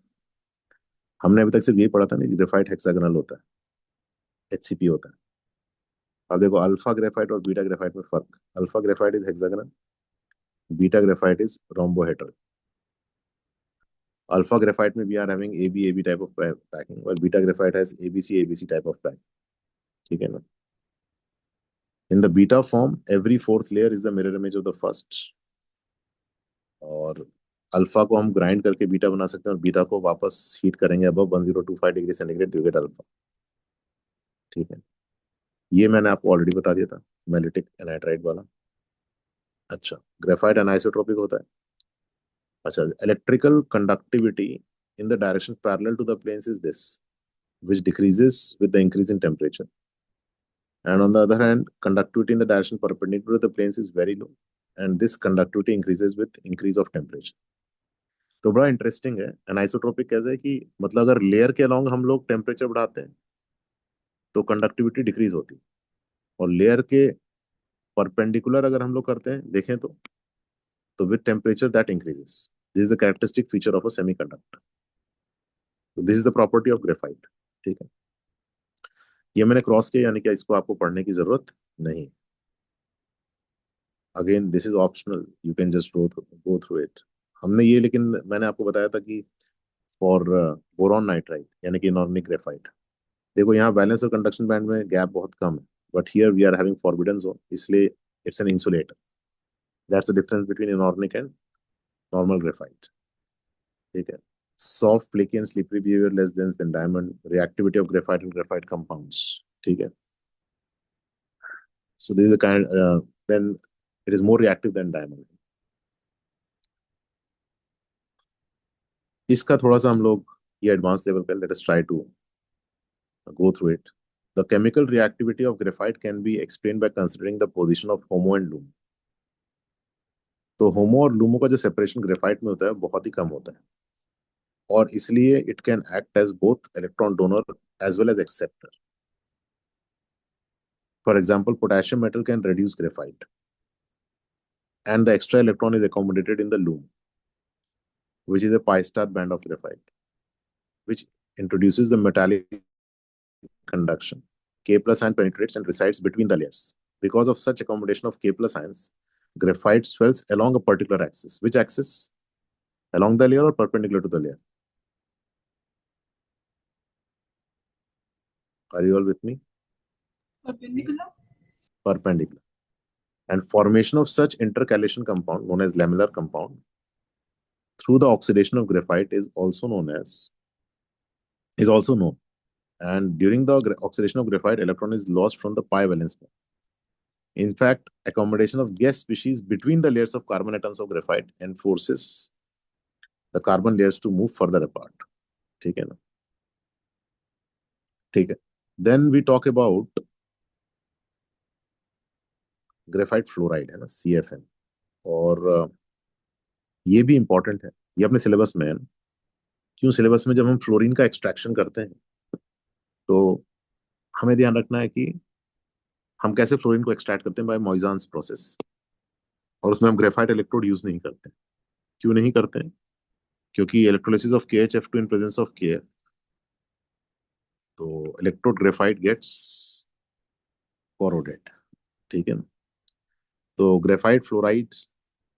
[SPEAKER 1] हमने अभी तक सिर्फ यही पढ़ा था ना कि ग्रेफाइट हेक्सागोनल होता है, HCP होता है। अब देखो अल्फा ग्रेफाइट और बीटा ग्रेफाइट में फर्क, alpha graphite is hexagonal, beta graphite is rhombohedral. Alpha graphite में we are having AB type of packing, और beta graphite has ABC type of packing, ठीक है ना। In the beta form every fourth layer is the mirror image of the first, और alpha को हम grind करके beta बना सकते हैं और बीटा को वापस हीट करेंगे above 1025 degree centigrade to get alpha, ठीक है। ये मैंने आपको ऑलरेडी बता दिया था, मेलिटिक एनाइड्राइड वाला। अच्छा, ग्रेफाइट अनाइसोट्रोपिक होता है। अच्छा, electrical conductivity in the direction parallel to the planes is this, which decreases with the increase in temperature, and on the other hand conductivity in the direction perpendicular to the planes is very low, and this conductivity increases with increase of temperature. तो बड़ा interesting है। Anisotropic कैसे है कि मतलब अगर layer के along हम लोग टेम्परेचर बढ़ाते हैं तो कंडक्टिविटी डिक्रीज होती है, और लेयर के परपेंडिकुलर अगर हम लोग करते हैं देखें तो with temperature that increases. This is the characteristic feature of a semiconductor, तो this is the property of graphite, ठीक है। ये मैंने क्रॉस किया, यानी कि इसको आपको पढ़ने की जरूरत नहीं। Again this is optional, you can just go through it. हमने ये, लेकिन मैंने आपको बताया था कि फॉर बोरॉन नाइट्राइड यानी कि इनऑर्गेनिक ग्रेफाइट, देखो यहाँ बैलेंस और कंडक्शन बैंड में गैप बहुत कम है, but here we are having forbidden zone, इसलिए it's an insulator. That's the difference between inorganic and normal graphite, ठीक है। Soft flaky and slippery behaviour, less dense than diamond, reactivity of graphite and graphite compounds, ठीक है। So this is the kind, then it is more reactive than diamond. इसका थोड़ा सा हम लोग ये एडवांस लेवल पे, let us try to go through it. The chemical reactivity of graphite can be explained by considering the position of HOMO and LUMO. तो HOMO और LUMO का जो सेपरेशन ग्रेफाइट में होता है बहुत ही कम होता है, और इसलिए it can act as both electron donor as well as acceptor. For example, potassium metal can reduce graphite, and the extra electron is accommodated in the LUMO, which is a pi star band of graphite, which introduces the metallic conduction. K plus ion penetrates and resides between the layers. Because of such accommodation of K plus ions, graphite swells along a particular axis. Which axis? Along the layer or perpendicular to the layer? Are you all with me?
[SPEAKER 5] Perpendicular.
[SPEAKER 1] Perpendicular. And formation of such intercalation compound, known as lamellar compound, through the oxidation of graphite is also known. And during the oxidation of graphite, electron is lost from the pi valence band. In fact, accommodation of gas species between the layers of carbon atoms of graphite enforces the carbon layers to move further apart. ठीक है ना? ठीक है. Then we talk about graphite fluoride, है ना, CFN, और ये भी इंपॉर्टेंट है, ये अपने सिलेबस में है ना। क्यों सिलेबस में? जब हम फ्लोरीन का एक्सट्रैक्शन करते हैं तो हमें ध्यान रखना है कि हम कैसे फ्लोरीन को एक्सट्रैक्ट करते हैं, बाय मॉइजान्स प्रोसेस, और उसमें हम ग्रेफाइट इलेक्ट्रोड यूज नहीं करते। क्यों नहीं करते हैं? क्योंकि electrolysis of KHF2 in presence of KF, तो इलेक्ट्रोड ग्रेफाइट गेट्स कोरोडेड, ठीक है ना। तो graphite fluoride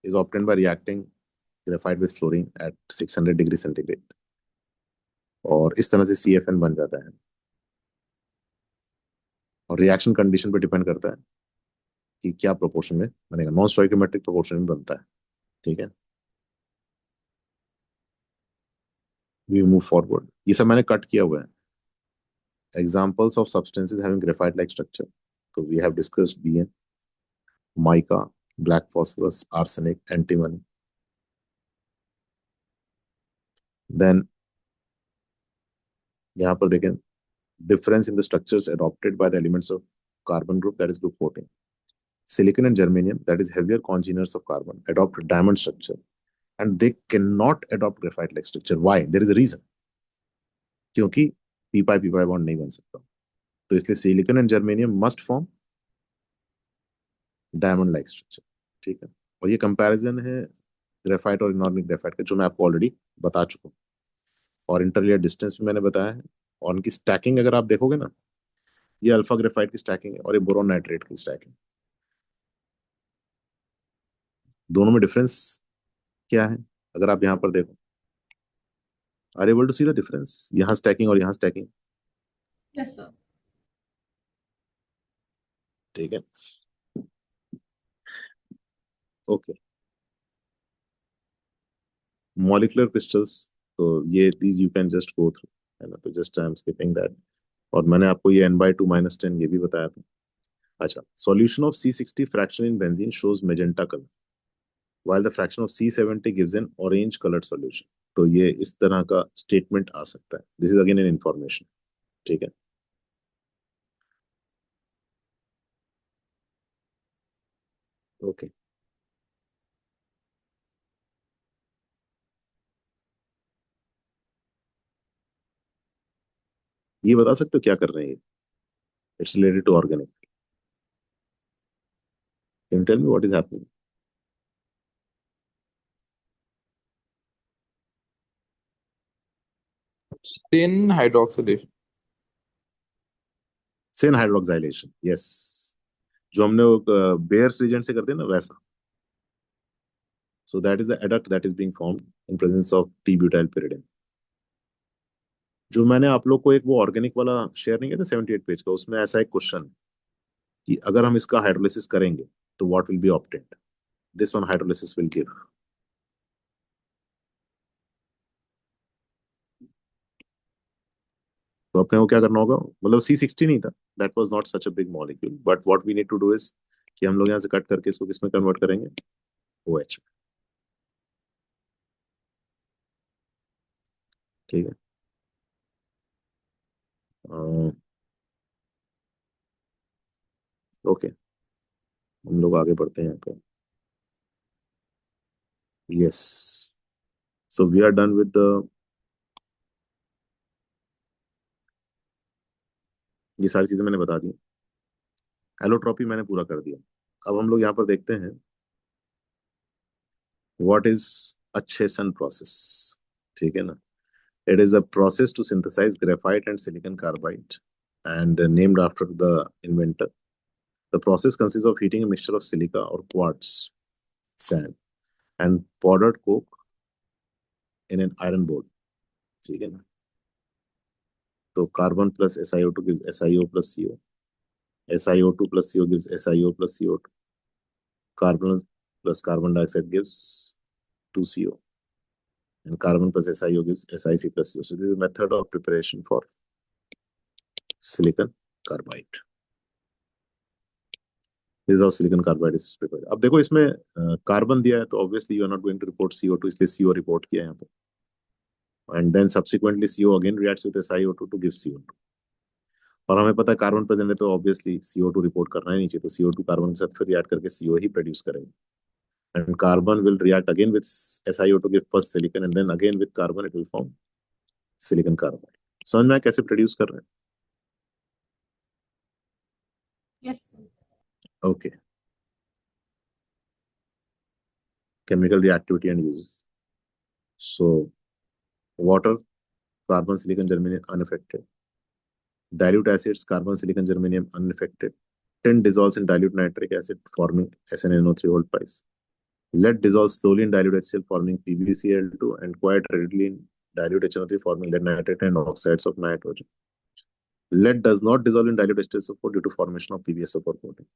[SPEAKER 1] is obtained by reacting graphite with fluorine at 600 degree centigrade, और इस तरह से CFN बन जाता है। और रिएक्शन कंडीशन पे डिपेंड करता है कि क्या प्रोपोर्शन में बनेगा, नॉन स्टोइकोमेट्रिक प्रोपोर्शन में बनता है। ठीक है, वी मूव फॉरवर्ड। ये सब मैंने कट किया हुआ है। Examples of substances having graphite like structure, तो we have discussed BN, mica, black phosphorus, arsenic, antimony. Then यहाँ पर देखें, difference in the structures adopted by the elements of carbon group, that is group 14. Silicon and germanium, that is heavier congeners of carbon, adopt diamond structure, and they cannot adopt graphite-like structure. Why? There is a reason. क्योंकि p-pi bond नहीं बन सकता, तो इसलिए silicon and germanium must form diamond-like structure. ठीक है, और ये कंपैरिजन है ग्रेफाइट और इनऑर्गेनिक ग्रेफाइट का, जो मैं आपको ऑलरेडी बता चुका हूँ, और इंटरलेयर डिस्टेंस भी मैंने बताया है। और उनकी स्टैकिंग अगर आप देखोगे ना, ये अल्फा ग्रेफाइट की स्टैकिंग है और ये बोरोन नाइट्रेट की स्टैकिंग। दोनों में डिफरेंस क्या है अगर आप यहाँ पर देखो, are able to see the difference, यहाँ स्टैकिंग और यहाँ स्टैकिंग।
[SPEAKER 5] Yes, sir.
[SPEAKER 1] ठीक है, ओके। मॉलिक्यूलर क्रिस्टल्स, तो ये these you can just go through, है ना, तो just I am skipping that. और मैंने आपको ये n/2 - 10 ये भी बताया था। अच्छा, solution of C60 fraction in benzene shows magenta colour, while the fraction of C70 gives an orange colored solution। तो ये इस तरह का स्टेटमेंट आ सकता है। This is again an information. ठीक है, ओके। ये बता सकते हो क्या कर रहे हैं ये? It's related to organic. Can you tell me what is happening?
[SPEAKER 2] Thin hydroxylation.
[SPEAKER 1] Syn hydroxylation, yes, जो हमने बेयर रिएजेंट से करते हैं ना, वैसा। So that is the adduct that is being formed in presence of T butyl pyridine। जो मैंने आप लोग को एक वो ऑर्गेनिक वाला शेयर नहीं किया था 78 पेज का, उसमें ऐसा एक क्वेश्चन कि अगर हम इसका हाइड्रोलिसिस करेंगे तो what will be obtained, this on hydrolysis will give. तो अपने को क्या करना होगा, मतलब C60 नहीं था, that was not such a big molecule, but what we need to do is कि हम लोग यहाँ से कट करके इसको किस में कन्वर्ट करेंगे, OH। ठीक है, ओके, हम लोग आगे बढ़ते हैं यहाँ पे। Yes, so we are done with the, ये सारी चीजें मैंने बता दी। एलोट्रॉपी मैंने पूरा कर दिया। अब हम लोग यहाँ पर देखते हैं व्हाट इज अच्छेसन प्रोसेस। ठीक है ना, it is a process to synthesize graphite and silicon carbide, and named after the inventor. The process consists of heating a mixture of silica or quartz sand and powdered coke in an iron board। ठीक है ना, तो carbon plus SiO2 gives SiO plus CO, SiO2 plus CO gives SiO plus CO2, carbon plus carbon dioxide gives 2CO, and carbon plus SiO gives SiC plus CO। So this is a method of preparation for silicon carbide। This is how silicon carbide is prepared। अब देखो इसमें carbon दिया है, तो obviously you are not going to report CO2, इसलिए CO report किया है यहाँ पे। And then subsequently CO again reacts with SiO2 to give CO2। और हमें पता है कार्बन प्रेजेंट है, तो ऑब्वियसली CO2 रिपोर्ट करना ही नहीं चाहिए, तो CO2 कार्बन के साथ फिर रिएक्ट करके CO ही प्रोड्यूस करेंगे। And carbon will react again with SiO2 give first silicon, and then again with carbon it will form silicon carbide. समझ में आया कैसे प्रोड्यूस कर रहे हैं?
[SPEAKER 5] Yes, sir.
[SPEAKER 1] Okay, chemical reactivity and uses। So water, carbon, silicon, germanium unaffected. Dilute acids, carbon, silicon, germanium unaffected. Tin dissolves in dilute nitric acid, forming SnNO3 whole twice. Lead dissolves slowly in dilute HCl forming PbCl2 and quite readily in dilute HNO3 forming lead nitrate and oxides of nitrogen. Lead does not dissolve in dilute H2SO4 due to formation of PbSO4 coating.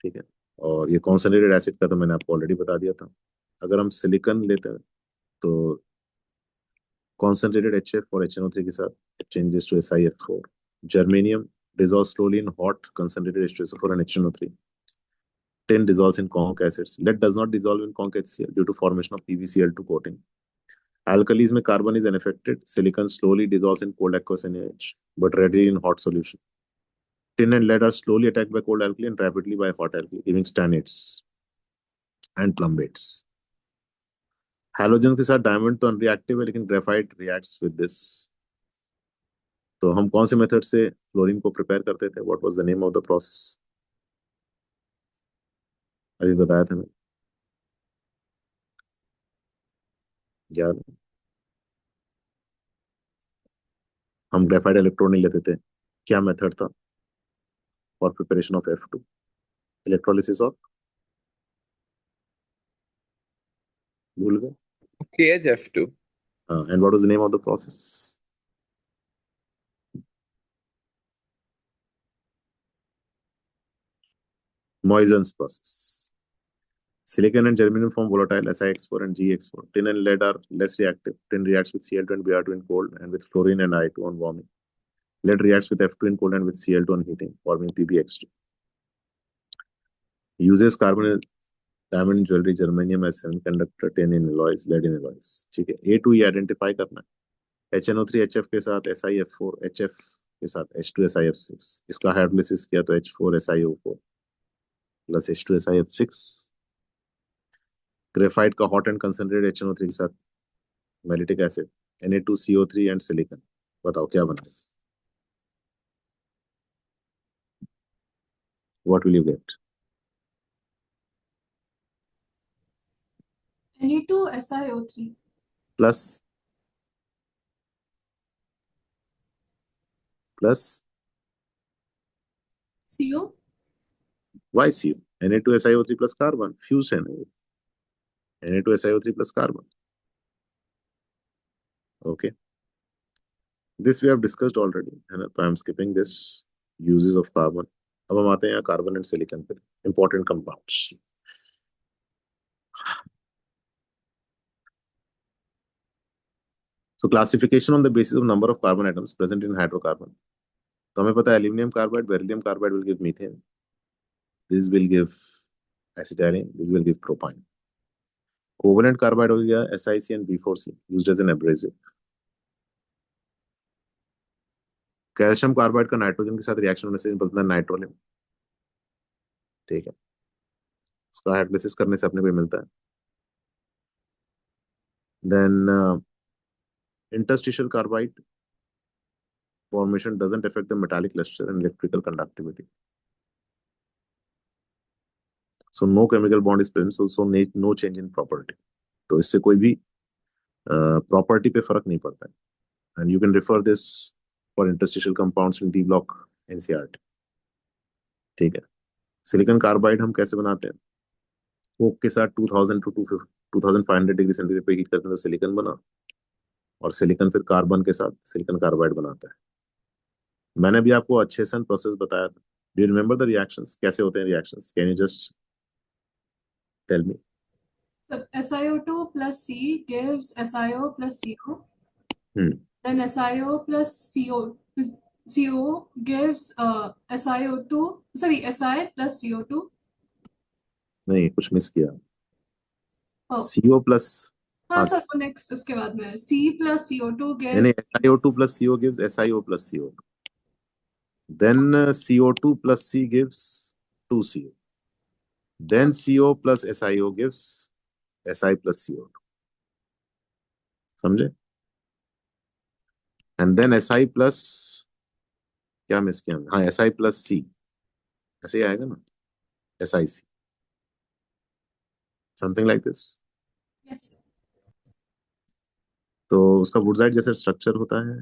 [SPEAKER 1] ठीक है, और ये concentrated acid का तो मैंने आपको already बता दिया था. अगर हम सिलिकॉन लेते हैं तो concentrated HF or HNO3 के साथ it changes to SiF4. Germanium dissolves slowly in hot concentrated H2SO4 and HNO3. Tin dissolves in conc acids. Lead does not dissolve in conc HCl due to formation of PbCl2 coating. Alkalis में carbon is unaffected. Silicon slowly dissolves in cold aqueous NaH, but readily in hot solution. Tin and lead are slowly attacked by cold alkali and rapidly by hot alkali, giving stannates and plumbates. Halogen के साथ diamond तो unreactive है, लेकिन graphite reacts with this. तो हम कौन से method से फ्लोरीन को प्रिपेयर करते थे? What was the name of the process? अभी बताया था ना, याद है? हम ग्रेफाइट इलेक्ट्रोड नहीं लेते थे. क्या मेथड था for preparation of F2? Electrolysis of, भूल गए?
[SPEAKER 2] KHF2.
[SPEAKER 1] And what was the name of the process? Moissan's process. Silicon and germanium form volatile SiX4 and GX4. Tin and lead are less reactive. Tin reacts with Cl2 and Br2 in cold and with fluorine and I2 on warming. Lead reacts with F2 in cold and with Cl2 on heating, forming PbX2. Uses carbon diamond in jewelry, germanium as semiconductor, tin in alloys, lead in alloys. ठीक है, A2 ये identify करना है. HNO3 HF के साथ SiF4, HF के साथ H2 SiF6. इसका हाइड्रोलिसिस किया तो H4 SiO4 plus H2 SiF6. Graphite का हॉट एंड कंसंट्रेटेड HNO3 के साथ मैलिटिक एसिड, Na2CO3 एंड सिलिकॉन. बताओ क्या बना? What will you get?
[SPEAKER 5] Na2SiO3
[SPEAKER 1] plus plus
[SPEAKER 5] CO.
[SPEAKER 1] Why see you. Na2SiO3 plus carbon fuse है ना. Na2SiO3 plus carbon. Okay, this we have discussed already, है ना? तो I am skipping this uses of carbon. अब हम आते हैं carbon and silicon पे, important compounds. So classification on the basis of number of carbon atoms present in hydrocarbon. तो हमें पता है aluminium carbide, beryllium carbide will give methane. This will give acetylene. This will give propane. Covalent carbide हो गया SiC and B4C used as an abrasive. Calcium carbide का nitrogen के साथ reaction होने से निकलता है नाइट्रोलियम. ठीक है, उसका हाइड्रोलिसिस करने से अपने को मिलता है. Then interstitial carbide formation doesn't affect the metallic luster and electrical conductivity. So no chemical bond is present, so no change in property. तो इससे कोई भी प्रॉपर्टी पे फर्क नहीं पड़ता है. And you can refer this for interstitial compounds in D block NCERT. ठीक है. सिलिकॉन कार्बाइड हम कैसे बनाते हैं? कोक के साथ 2000 to 2500 डिग्री सेंटीग्रेड पे हीट करते हैं तो सिलिकॉन बना, और सिलिकॉन फिर कार्बन के साथ सिलिकॉन कार्बाइड बनाता है. मैंने भी आपको अच्छे सन प्रोसेस बताया था. Do you remember the reactions? कैसे होते हैं reactions? Can you just tell me?
[SPEAKER 5] So SiO2 plus C gives SiO plus CO.
[SPEAKER 1] Hmm.
[SPEAKER 5] Then SiO plus CO gives SiO2. Sorry, Si plus CO2.
[SPEAKER 1] नहीं, कुछ miss किया.
[SPEAKER 5] Oh.
[SPEAKER 1] CO plus,
[SPEAKER 5] हाँ sir, वो next उसके बाद में C plus CO2
[SPEAKER 1] नहीं
[SPEAKER 5] gives
[SPEAKER 1] SiO2 plus CO gives SiO plus CO. Then CO2 plus C gives 2CO. Then CO plus SiO gives Si plus CO2. समझे? And then Si plus, क्या miss किया? हाँ, Si plus C, ऐसे ही आएगा ना, SiC, something like this.
[SPEAKER 5] yes.
[SPEAKER 1] तो उसका Woodside जैसा स्ट्रक्चर होता है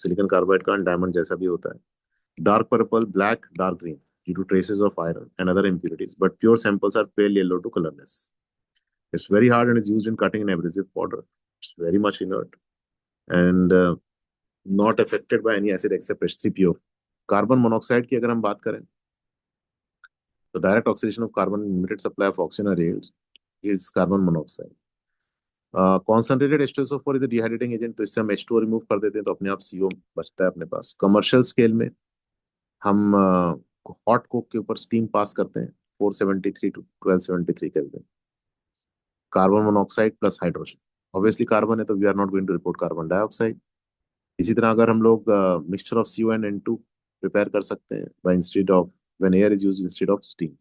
[SPEAKER 1] सिलिकॉन कार्बाइड का, डायमंड जैसा भी होता है. Dark purple, black, dark green, due to traces of iron and other impurities, but pure samples are pale yellow to colorless. It's very hard and is used in cutting and abrasive powder. It's very much inert and not affected by any acid except H3PO. Carbon monoxide की अगर हम बात करें तो direct oxidation of carbon limited supply of oxygen yields carbon monoxide. Concentrated H2SO4 is a dehydrating agent, तो इससे हम H2O remove कर देते हैं तो अपने आप CO बचता है अपने पास. कमर्शियल स्केल में हम हॉट कोक के ऊपर स्टीम पास करते हैं 473 to 1273 kelvin. Carbon monoxide plus hydrogen, obviously carbon है तो we are not going to report carbon dioxide. इसी तरह अगर हम लोग mixture of CO and N2 prepare कर सकते हैं by instead of when air is used instead of steam,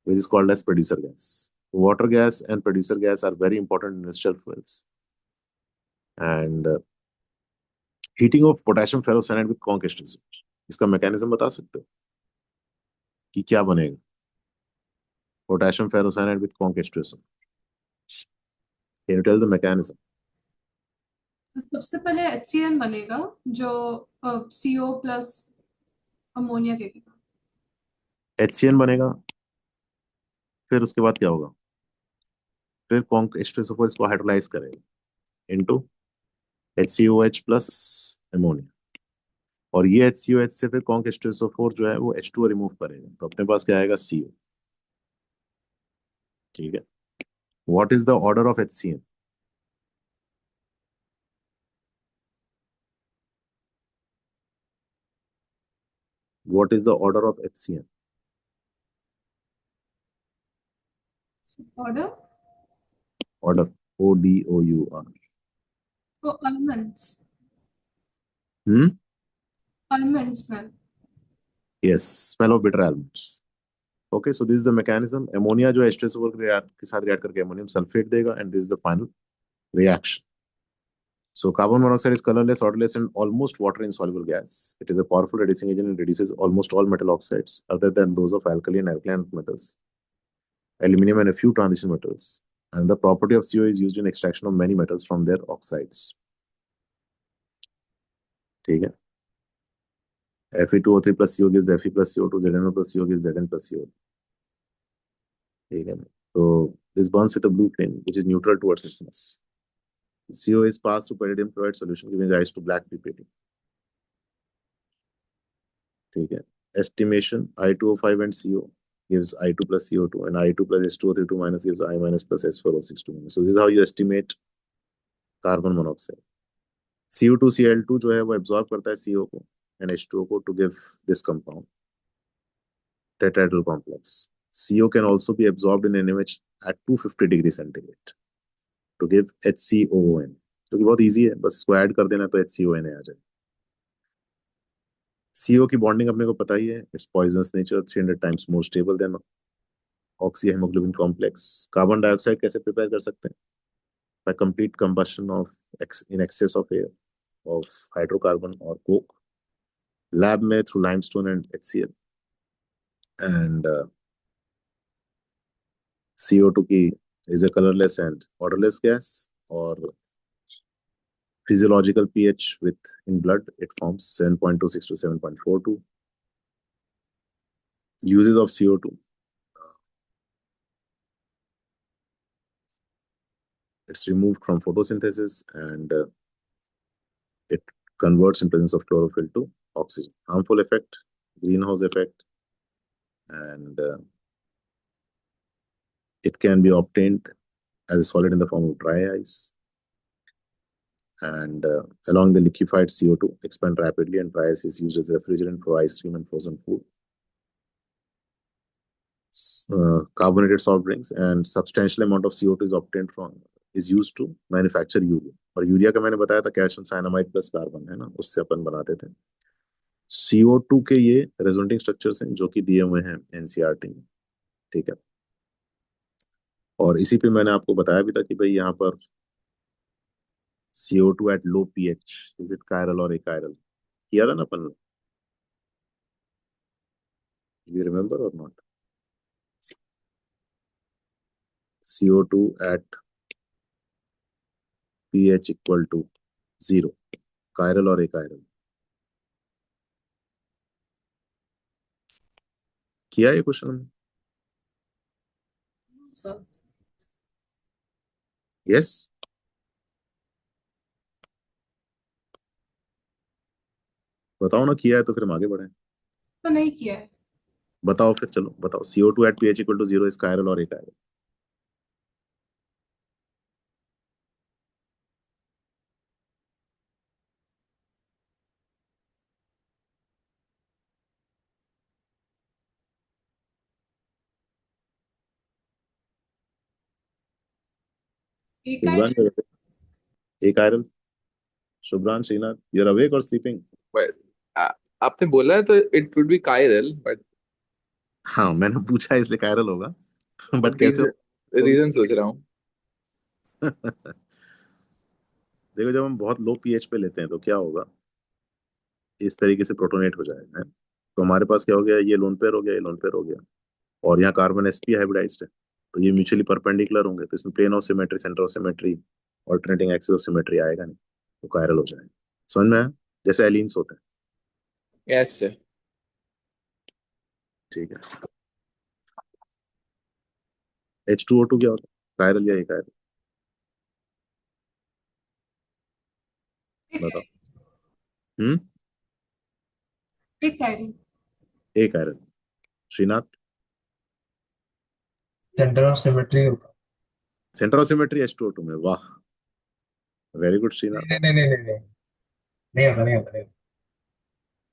[SPEAKER 1] which is called as producer gas. Water gas and producer gas are very important industrial fuels. And heating of potassium ferrocyanide with conc H2SO. इसका mechanism बता सकते हो कि क्या बनेगा potassium ferrocyanide with conc H2SO? Can you tell the mechanism?
[SPEAKER 5] तो सबसे पहले HCN बनेगा जो CO प्लस अमोनिया दे देगा.
[SPEAKER 1] HCN बनेगा, फिर उसके बाद क्या होगा? फिर conc H2SO4 इसको हाइड्रोलाइज करेगा इनटू HCOH प्लस अमोनिया, और ये HCOH से फिर conc H2SO4 जो है वो H2O रिमूव करेगा, तो अपने पास क्या आएगा? CO. ठीक है. What is the order of HCN? What is the order of HCN?
[SPEAKER 5] Order?
[SPEAKER 1] Order. ODOUR.
[SPEAKER 5] Oh, almonds.
[SPEAKER 1] Hmm?
[SPEAKER 5] Almond smell.
[SPEAKER 1] Yes, smell of bitter almonds. Okay, so this is the mechanism. Ammonia जो H2SO4 के साथ react करके ammonium sulfate देगा, and this is the final reaction. So carbon monoxide is colorless, odorless, and almost water-insoluble gas. It is a powerful reducing agent and reduces almost all metal oxides other than those of alkali and alkaline metals, aluminum, and a few transition metals. And the property of CO is used in extraction of many metals from their oxides. ठीक है. Fe2O3 plus CO gives Fe plus CO2, ZnO plus CO gives Zn plus CO. ठीक है. So this burns with a blue flame, which is neutral towards thickness. CO is passed through pyridine chloride solution, giving rise to black PPT. ठीक है. Estimation I2O5 and CO gives I2 plus CO2, and I2 plus H2O32 minus gives I minus plus S4O62 minus. So this is how you estimate carbon monoxide. CO2Cl2 जो है वो absorb करता है CO को and H2O को to give this compound, tetrahedral complex. CO can also be absorbed in NaOH at 250 degree centigrade to give HCOON, जो कि बहुत easy है, बस इसको ऐड कर देना तो HCON आ जाए. CO की बॉन्डिंग अपने को पता ही है, it's poisonous nature, 300 times more stable than oxyhaemoglobin complex. Carbon dioxide कैसे प्रिपेयर कर सकते हैं? By complete combustion of in excess of air of hydrocarbon और कोक, लैब में through limestone and HCl. And CO2 की is a colorless and odorless gas, or physiological pH with in blood it forms 7.26 to 7.42. Uses of CO2, it's removed from photosynthesis and it converts in presence of chlorophyll to oxygen. Harmful effect, greenhouse effect, and it can be obtained as a solid in the form of dry ice, and along the liquefied CO2 expand rapidly, and dry ice is used as a refrigerant for ice cream and frozen food, carbonated soft drinks, and substantial amount of CO2 is used to manufacture urea. और urea का मैंने बताया था calcium cyanamide plus carbon है ना, उससे अपन बनाते थे. CO2 के ये रेजोनेटिंग स्ट्रक्चर्स हैं जो कि दिए हुए हैं NCERT में. ठीक है. और इसी पे मैंने आपको बताया भी था कि भाई यहाँ पर CO2 at low pH, is it chiral or achiral? किया था ना अपन, you remember or not? CO2 at pH equal to 0, chiral or achiral? किया ये क्वेश्चन?
[SPEAKER 5] So,
[SPEAKER 1] yes. बताओ ना, किया है तो फिर हम आगे बढ़े।
[SPEAKER 5] तो नहीं किया है।
[SPEAKER 1] बताओ फिर, चलो बताओ। CO2 at pH equal to 0 is chiral और achiral?
[SPEAKER 5] एक
[SPEAKER 1] Shubhransh, achiral? Shubhransh, Srinath, you're awake or sleeping?
[SPEAKER 2] But आपने बोला है तो it would be chiral, but
[SPEAKER 1] हाँ, मैंने पूछा इसलिए chiral होगा। बट कैसे
[SPEAKER 2] रीजन सोच रहा हूँ।
[SPEAKER 1] देखो, जब हम बहुत लो पीएच पे लेते हैं तो क्या होगा, इस तरीके से प्रोटोनेट हो जाएगा, है। तो हमारे पास क्या हो गया, ये लोन पेयर हो गया, ये लोन पेयर हो गया, और यहाँ कार्बन sp हाइब्रिडाइज्ड है, तो ये म्यूचुअली परपेंडिकुलर होंगे, तो इसमें plane of symmetry, centre of symmetry, alternating axis of symmetry आएगा नहीं, तो कायरल हो जाएगा। समझ में आया? जैसे एलिन्स होते हैं।
[SPEAKER 2] Yes, sir.
[SPEAKER 1] ठीक है। H2O2 क्या होता है, कायरल या एकायरल? बताओ।
[SPEAKER 5] Achiral.
[SPEAKER 1] Achiral. Srinath?
[SPEAKER 3] Centre of symmetry होगा।
[SPEAKER 1] सेंटर ऑफ सिमेट्री H2O2 में, वाह, वेरी गुड श्रीनाथ।
[SPEAKER 3] नहीं नहीं नहीं नहीं नहीं नहीं होता नहीं होता नहीं होता।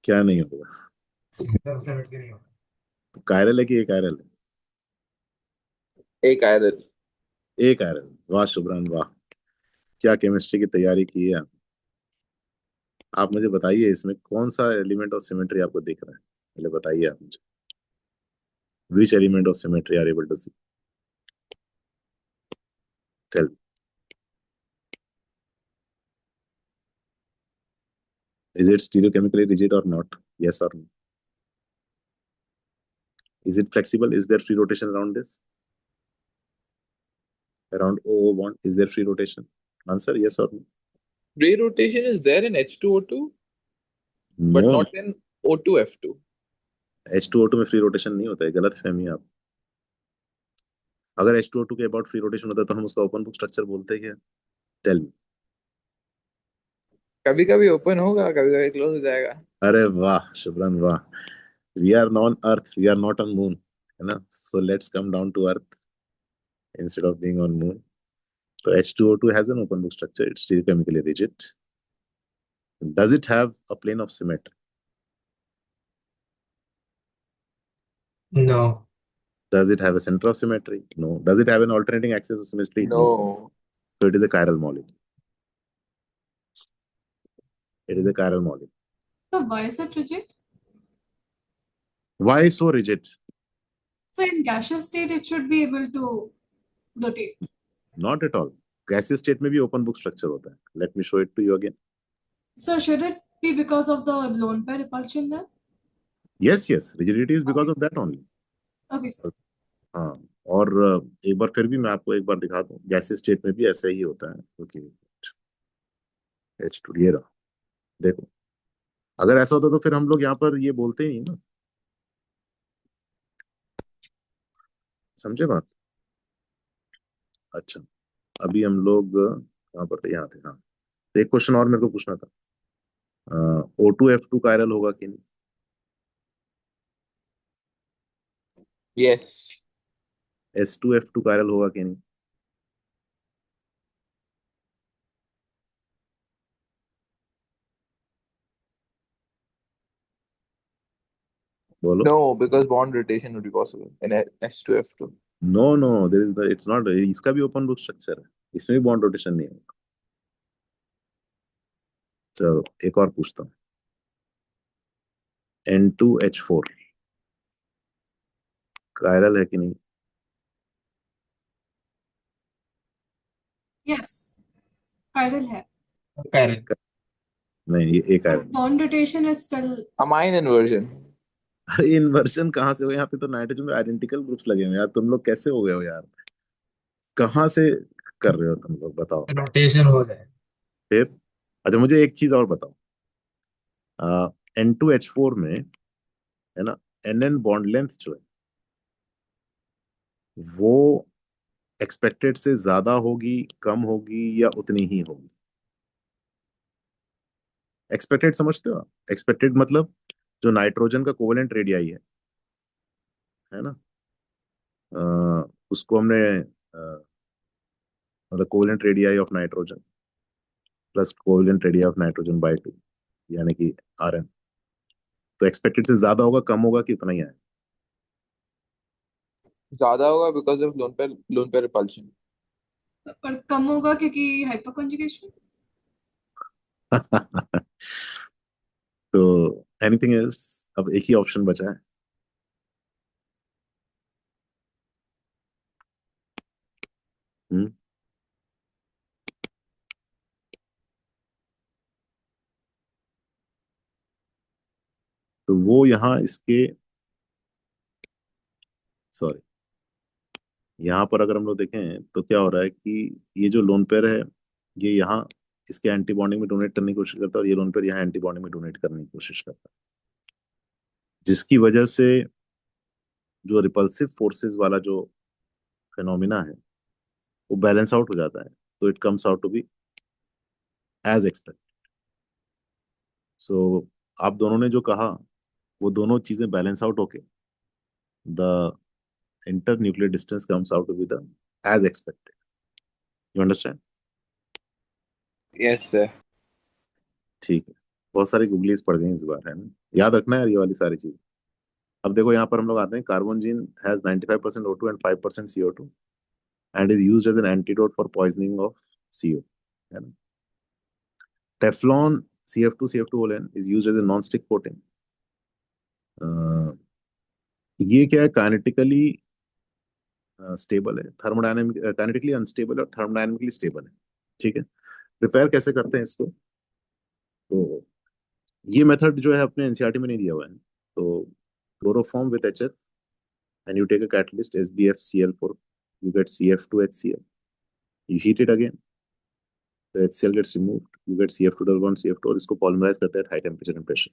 [SPEAKER 1] क्या नहीं होगा?
[SPEAKER 3] सेंटर ऑफ सिमेट्री नहीं होता।
[SPEAKER 1] तो कायरल है कि एकायरल है?
[SPEAKER 2] एक chiral.
[SPEAKER 1] एकायरल। वाह शुभ्रान, वाह, क्या केमिस्ट्री की तैयारी की है आप मुझे बताइए, इसमें कौन सा एलिमेंट ऑफ सिमेट्री आपको दिख रहा है, पहले बताइए आप मुझे। Which element of symmetry are able to see? Tell. Is it stereochemically rigid or not? Yes or no? Is it flexible? Is there free rotation around this? Around O bond, is there free rotation? Answer yes or no?
[SPEAKER 2] Free rotation is there in H2O2, but
[SPEAKER 1] No,
[SPEAKER 2] not in O2F2.
[SPEAKER 1] H2O2 में free rotation नहीं होता है, गलत फहमी है आप। अगर H2O2 के अबाउट फ्री रोटेशन होता तो हम उसका ओपन बुक स्ट्रक्चर बोलते क्या? Tell me.
[SPEAKER 2] कभी कभी ओपन होगा, कभी कभी क्लोज हो जाएगा।
[SPEAKER 1] अरे वाह शुभ्रन, वाह। We are on earth, we are not on moon, है ना, so let's come down to earth instead of being on moon. So H2O2 has an open book structure. It's stereochemically rigid. Does it have a plane of symmetry?
[SPEAKER 3] No.
[SPEAKER 1] Does it have a center of symmetry? No. Does it have an alternating axis of symmetry?
[SPEAKER 2] No.
[SPEAKER 1] So it is a chiral molecule. It is a chiral molecule.
[SPEAKER 5] So why is it rigid?
[SPEAKER 1] Why so rigid?
[SPEAKER 5] So in gaseous state, it should be able to rotate.
[SPEAKER 1] Not at all. Gaseous state में भी open book structure होता है. Let me show it to you again.
[SPEAKER 5] So should it be because of the lone pair repulsion then?
[SPEAKER 1] Yes, yes. Rigidity is because of that only.
[SPEAKER 5] Okay, sir.
[SPEAKER 1] हाँ, और एक बार फिर भी मैं आपको एक बार दिखा दूं, गैसियस स्टेट में भी ऐसा ही होता है, क्योंकि H2 ये रहा, देखो, अगर ऐसा होता तो फिर हम लोग यहाँ पर ये बोलते ही नहीं ना, समझे बात? अच्छा, अभी हम लोग कहाँ पर थे, यहाँ थे, हाँ। तो एक क्वेश्चन और मेरे को पूछना था, O2F2 कायरल होगा कि नहीं?
[SPEAKER 2] Yes.
[SPEAKER 1] S2F2 कायरल होगा कि नहीं? बोलो।
[SPEAKER 2] No, because bond rotation would be possible in H2F2.
[SPEAKER 1] No no, there is the, it's not, इसका भी ओपन बुक स्ट्रक्चर है, इसमें भी बॉन्ड रोटेशन नहीं होगा। चलो एक और पूछता हूँ, N2H4 कायरल है कि नहीं?
[SPEAKER 5] Yes. Chiral है.
[SPEAKER 3] Chiral.
[SPEAKER 1] नहीं, ये एक
[SPEAKER 5] But
[SPEAKER 1] chiral.
[SPEAKER 5] bond rotation is still.
[SPEAKER 2] Amine inversion.
[SPEAKER 1] अरे इन्वर्जन कहाँ से हो, यहाँ पे तो नाइट्रोजन में आइडेंटिकल ग्रुप्स लगे हुए हैं यार, तुम लोग कैसे हो गए हो यार, कहाँ से कर रहे हो तुम लोग, बताओ
[SPEAKER 3] रोटेशन हो जाए।
[SPEAKER 1] फिर। अच्छा मुझे एक चीज और बताओ, N2H4 में, है ना, NN बॉन्ड लेंथ जो है वो एक्सपेक्टेड से ज्यादा होगी, कम होगी, या उतनी ही होगी? एक्सपेक्टेड समझते हो? एक्सपेक्टेड मतलब जो नाइट्रोजन का कोवेलेंट रेडियाई है ना, उसको हमने मतलब covalent radii of nitrogen plus covalent radii of nitrogen by 2, यानी कि Rn। तो एक्सपेक्टेड से ज्यादा होगा, कम होगा, कि उतना ही आएगा?
[SPEAKER 2] ज्यादा होगा because of lone pair repulsion.
[SPEAKER 5] और कम होगा क्योंकि हाइपर कंजुगेशन।
[SPEAKER 1] तो एनीथिंग एल्स? अब एक ही ऑप्शन बचा है। हम्म तो वो यहाँ इसके, सॉरी, यहाँ पर अगर हम लोग देखें तो क्या हो रहा है कि ये जो लोन पेयर है, ये यहाँ इसके एंटी बॉन्डिंग में डोनेट करने की कोशिश करता है, और ये लोन पेयर यहाँ एंटी बॉन्डिंग में डोनेट करने की कोशिश करता है, जिसकी वजह से जो रिपल्सिव फोर्सेस वाला जो फिनोमिना है वो बैलेंस आउट हो जाता है। तो it comes out to be as expect. So आप दोनों ने जो कहा, वो दोनों चीजें बैलेंस आउट होके the inter nuclear distance comes out to be the as expected. You understand?
[SPEAKER 2] Yes sir.
[SPEAKER 1] ठीक है। बहुत सारी गूगलीज पड़ गई इस बार, है ना? याद रखना है ये वाली सारी चीजें। अब देखो यहाँ पर हम लोग आते हैं, carbogen has 95% O2 and 5% CO2 and is used as an antidote for poisoning of CO, है ना? Teflon CF2 is used as a non stick coating. ये क्या है, काइनेटिकली स्टेबल है, थर्मोडायनेमिक काइनेटिकली अनस्टेबल और थर्मोडायनेमिकली स्टेबल है। ठीक है। प्रिपेयर कैसे करते हैं इसको? तो ये मेथड जो है अपने एनसीईआरटी में नहीं दिया हुआ है। तो chloroform with HF and you take a catalyst SbFCl4, you get CF2HCl. You heat it again, the HCl gets removed, you get CF2 double bond CF2, और इसको polymerize करते हैं at high temperature and pressure.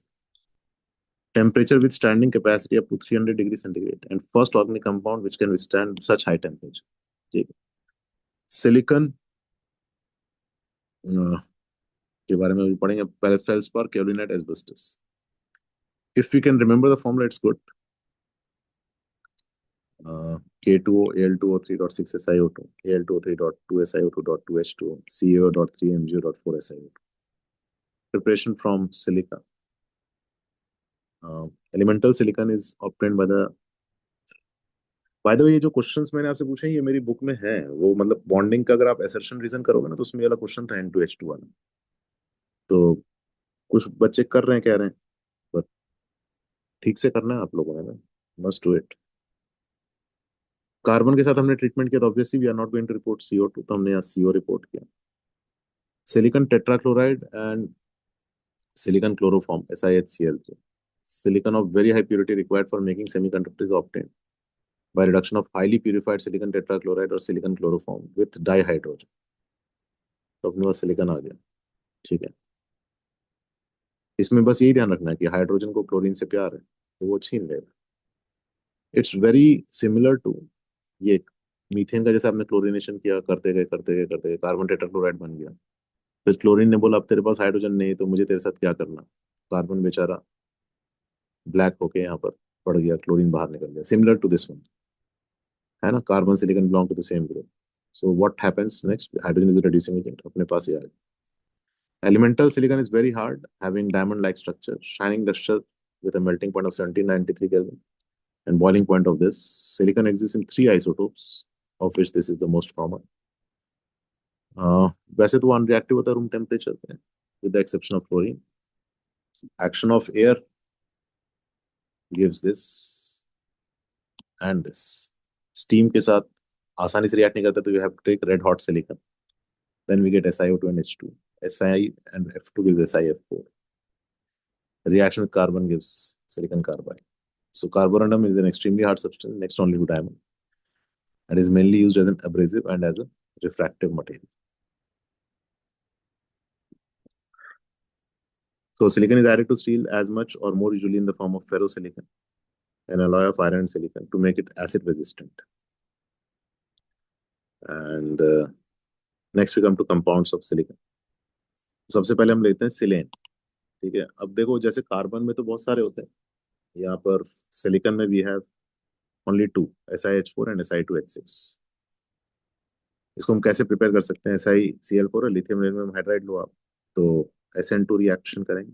[SPEAKER 1] Temperature withstanding capacity up to 300 degree centigrade and first organic compound which can withstand such high temperature. ठीक है। Silicon के बारे में भी पढ़ेंगे पहले। Feldspar, kaolinite, asbestos. If you can remember the formula it's good. K2O Al2O3.6 SiO2, Al2O3.2 SiO2.2 H2O, CaO.3 MgO.4 SiO2. Preparation from silica. Elemental silicon is obtained by the way, ये जो questions मैंने आपसे पूछे हैं, ये मेरी book में है। वो मतलब बॉन्डिंग का अगर आप असर्शन रीजन करोगे ना, तो उसमें ये वाला क्वेश्चन था N2H2 वाला। तो कुछ बच्चे कर रहे हैं, कह रहे हैं, बट ठीक से करना है आप लोगों ने ना, मस्ट डू इट। कार्बन के साथ हमने ट्रीटमेंट किया, तो obviously we are not going to report CO2, तो हमने यहाँ CO रिपोर्ट किया। Silicon tetrachloride and silicon chloroform SiHCl3. Silicon of very high purity required for making semiconductor is obtained by reduction of highly purified silicon tetrachloride or silicon chloroform with dihydrogen. तो अपने पास silicon आ गया। ठीक है। इसमें बस यही ध्यान रखना है कि हाइड्रोजन को क्लोरीन से प्यार है, तो वो छीन लेगा। इट्स वेरी सिमिलर टू ये मीथेन का, जैसे आपने क्लोरीनेशन किया, करते गए करते गए करते गए कार्बन टेट्राक्लोराइड बन गया। फिर क्लोरीन ने बोला अब तेरे पास हाइड्रोजन नहीं, तो मुझे तेरे साथ क्या करना। कार्बन बेचारा ब्लैक होके यहाँ पर पड़ गया, क्लोरीन बाहर निकल गया। सिमिलर टू दिस वन, है ना? Carbon silicon belong to the same group. So what happens next? Hydrogen is a reducing agent, अपने पास ही आ गया। Elemental silicon is very hard, having diamond like structure, shining luster with a melting point of 1793 Kelvin and boiling point of this. Silicon exists in 3 isotopes, of which this is the most common. वैसे तो unreactive होता है room temperature पे, with the exception of fluorine. Action of air gives this and this. Steam के साथ आसानी से react नहीं करता, तो you have to take red hot silicon. Then we get SiO2 and H2. Si and F2 gives SiF4. Reaction with carbon gives silicon carbide. So carborundum is an extremely hard substance, next only to diamond, and is mainly used as an abrasive and as a refractive material. So silicon is added to steel as much or more usually in the form of ferrosilicon, an alloy of iron and silicon, to make it acid resistant. And next we come to compounds of silicon. सबसे पहले हम लेते हैं सिलेन। ठीक है, अब देखो जैसे कार्बन में तो बहुत सारे होते हैं, यहाँ पर सिलिकॉन में we have only two, SiH4 and Si2H6। इसको हम कैसे प्रिपेयर कर सकते हैं? SiCl4 और लिथियम एल्यूमिनियम हाइड्राइड लो आप, तो SN2 रिएक्शन करेंगे,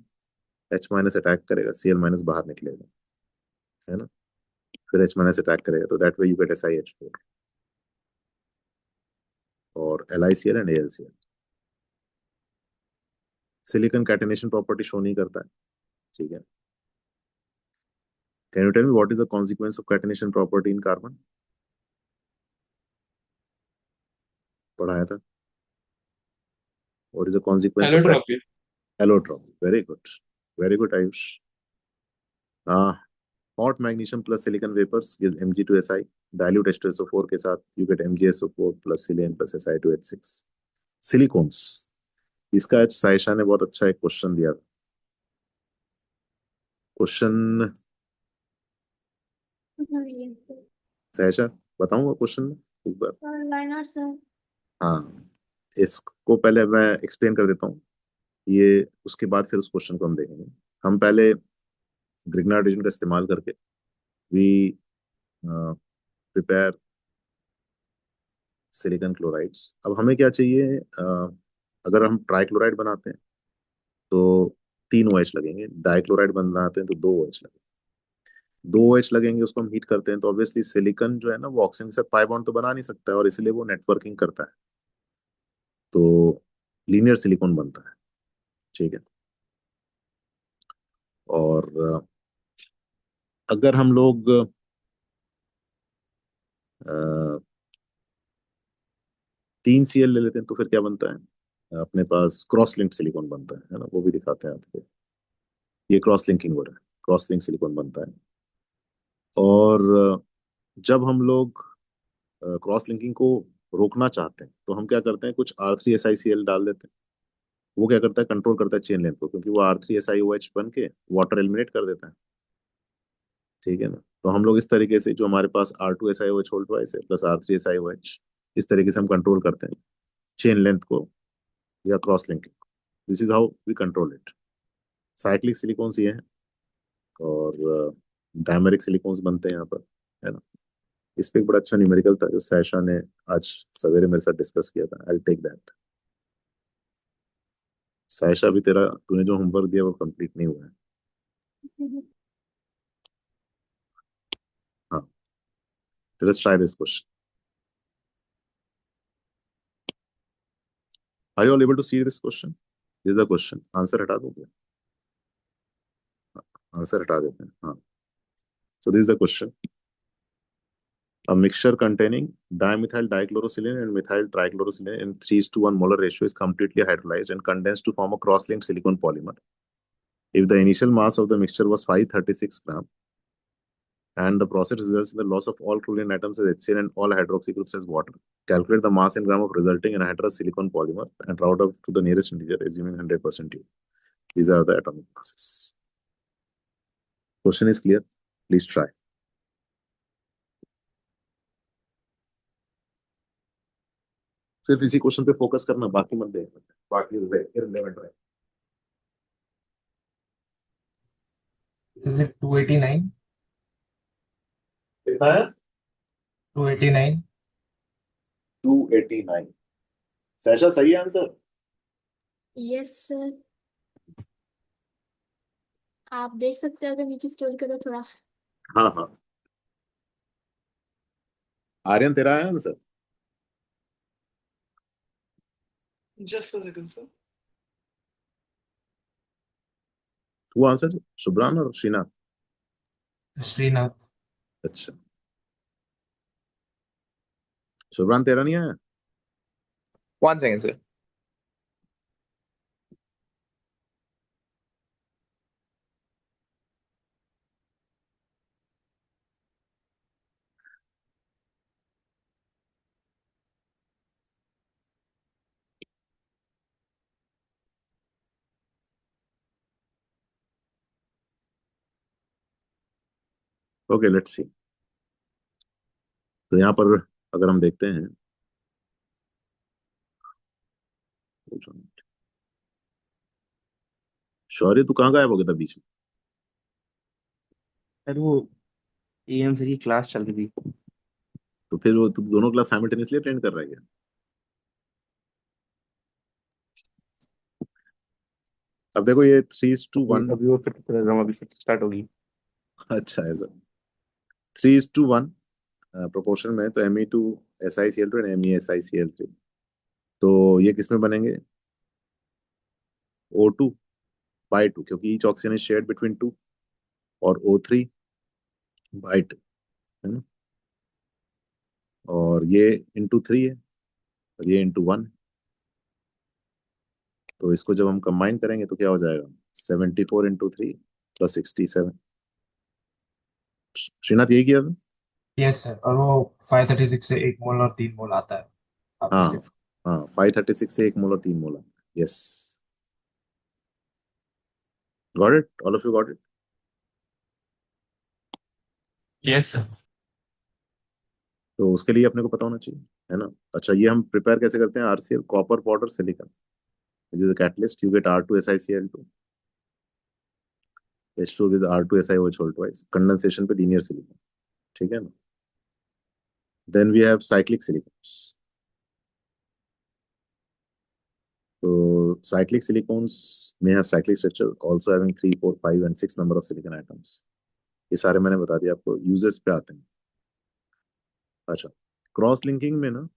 [SPEAKER 1] H माइनस अटैक करेगा, Cl माइनस बाहर निकलेगा, है ना, फिर H माइनस अटैक करेगा, तो that way you get SiH4 और LiCl and AlCl। Silicon catenation property show नहीं करता है, ठीक है। Can you tell me what is the consequence of catenation property in carbon? पढ़ाया था। What is the consequence of
[SPEAKER 3] Allotropy.
[SPEAKER 1] Allotropy? Very good Ayush. Hot magnesium plus silicon vapours gives Mg2Si, dilute H2SO4 के साथ you get MgSO4 plus silane plus Si2H6। Silicones, इसका आज साइशा ने बहुत अच्छा एक क्वेश्चन दिया था। क्वेश्चन साइशा बताऊंगा क्वेश्चन एक बार?
[SPEAKER 7] Liner sir.
[SPEAKER 1] हाँ, इसको पहले मैं एक्सप्लेन कर देता हूँ, ये उसके बाद फिर उस क्वेश्चन को हम देखेंगे। हम पहले ग्रिग्नार्ड रीजन का इस्तेमाल करके वी प्रिपेयर सिलिकॉन क्लोराइड्स। अब हमें क्या चाहिए? अगर हम ट्राइक्लोराइड बनाते हैं तो 3 OH लगेंगे, डाइक्लोराइड बनाते हैं तो 2 OH लगेंगे। 2 OH लगेंगे, उसको हम हीट करते हैं तो ऑब्वियसली सिलिकॉन जो है ना वो ऑक्सीजन के साथ पाई बॉन्ड तो बना नहीं सकता है, और इसलिए वो नेटवर्किंग करता है, तो लीनियर सिलिकॉन बनता है, ठीक है। और अगर हम लोग 3Cl ले लेते हैं तो फिर क्या बनता है? अपने पास क्रॉस लिंक्ड सिलिकॉन बनता है ना, वो भी दिखाते हैं आपको। ये क्रॉस लिंकिंग हो रहा है, क्रॉस लिंक सिलिकॉन बनता है। और जब हम लोग क्रॉस लिंकिंग को रोकना चाहते हैं तो हम क्या करते हैं? कुछ R3SiCl डाल देते हैं। वो क्या करता है? कंट्रोल करता है चेन लेंथ को, क्योंकि वो R3SiOH बन के वाटर एलिमिनेट कर देता है, ठीक है ना। तो हम लोग इस तरीके से, जो हमारे पास R2SiOH होल्ड ट्वाइस है प्लस R3SiOH, इस तरीके से हम कंट्रोल करते हैं चेन लेंथ को या cross linking. This is how we control it. Cyclic silicones ये हैं, और डायमेरिक सिलिकॉन्स बनते हैं यहाँ पर, है ना। इस पे एक बड़ा अच्छा न्यूमेरिकल था जो सैशा ने आज सवेरे मेरे साथ डिस्कस किया था। I take that. सैशा, भी तेरा तूने जो होमवर्क दिया वो कंप्लीट नहीं हुआ है। हाँ, let's try this question. Are you all able to see this question? This is the question. Answer हटा दोगे? आंसर हटा देते हैं, हाँ। So this is the question. A mixture containing dimethyl dichlorosilane and methyl trichlorosilane in 3:1 molar ratio is completely hydrolyzed and condensed to form a cross-linked silicon polymer. If the initial mass of the mixture was 536 gram and the process results in the loss of all fluorine atoms as HCl and all hydroxy groups as water, calculate the mass in gram of resulting anhydrous silicon polymer and round up to the nearest integer, assuming 100% U. These are the atomic masses. Question is clear? Please try. सिर्फ इसी question पे focus करना, बाकी मत देखना, बाकी irrelevant है।
[SPEAKER 3] Is it 289?
[SPEAKER 1] कितना है?
[SPEAKER 3] 289?
[SPEAKER 1] 289। सैशा सही है आंसर?
[SPEAKER 7] Yes sir. आप देख सकते हो, अगर नीचे स्क्रॉल करो थोड़ा।
[SPEAKER 1] हाँ हाँ। आर्यन, तेरा है answer?
[SPEAKER 4] Just a second, sir.
[SPEAKER 1] वो आंसर शुभ्रान और श्रीनाथ?
[SPEAKER 3] Srinath.
[SPEAKER 1] अच्छा, शुभ्रान तेरा नहीं आया?
[SPEAKER 2] 1 second, sir.
[SPEAKER 1] Okay, let's see. तो यहाँ पर अगर हम देखते हैं शौर्य तू कहाँ गायब हो गया था बीच में?
[SPEAKER 8] सर वो एएम सर की क्लास चल रही थी।
[SPEAKER 1] तो फिर वो तू दोनों क्लास साइमल्टेनियसली अटेंड कर रहा है क्या? अब देखो ये 3:1।
[SPEAKER 8] अभी वो फिर प्रोग्राम अभी फिर स्टार्ट होगी।
[SPEAKER 1] अच्छा ऐसा 3:1 प्रोपोर्शन में, तो Me2SiCl2 एंड MeSiCl3। तो ये किस में बनेंगे? O2/2, क्योंकि each oxygen is shared between two, और O3/2, है ना? और ये इंटू 3 है और ये इंटू 1। तो इसको जब हम कंबाइन करेंगे तो क्या हो जाएगा? 74 इंटू 3 प्लस 67। श्रीनाथ यही किया था?
[SPEAKER 3] यस सर, और वो 536 से 1 मोल और 3 मोल आता है आप
[SPEAKER 1] हाँ
[SPEAKER 3] इसके।
[SPEAKER 1] हाँ, 536 से 1 मोल और 3 mole. Yes, got it, all of you got it.
[SPEAKER 3] Yes sir.
[SPEAKER 1] तो उसके लिए अपने को पता होना चाहिए, है ना? अच्छा, ये हम प्रिपेयर कैसे करते हैं? RCl, copper powder silicon, which is a catalyst. You get R2SiCl2, H2 with R2SiOH whole twice, condensation पे लीनियर सिलिकॉन, ठीक है ना? Then we have cyclic silicones. तो cyclic silicones may have cyclic structure, also having 3, 4, 5 and 6 number of silicon atoms. ये सारे मैंने बता दिया आपको, यूजेस पे आते हैं। अच्छा, क्रॉस लिंकिंग में ना,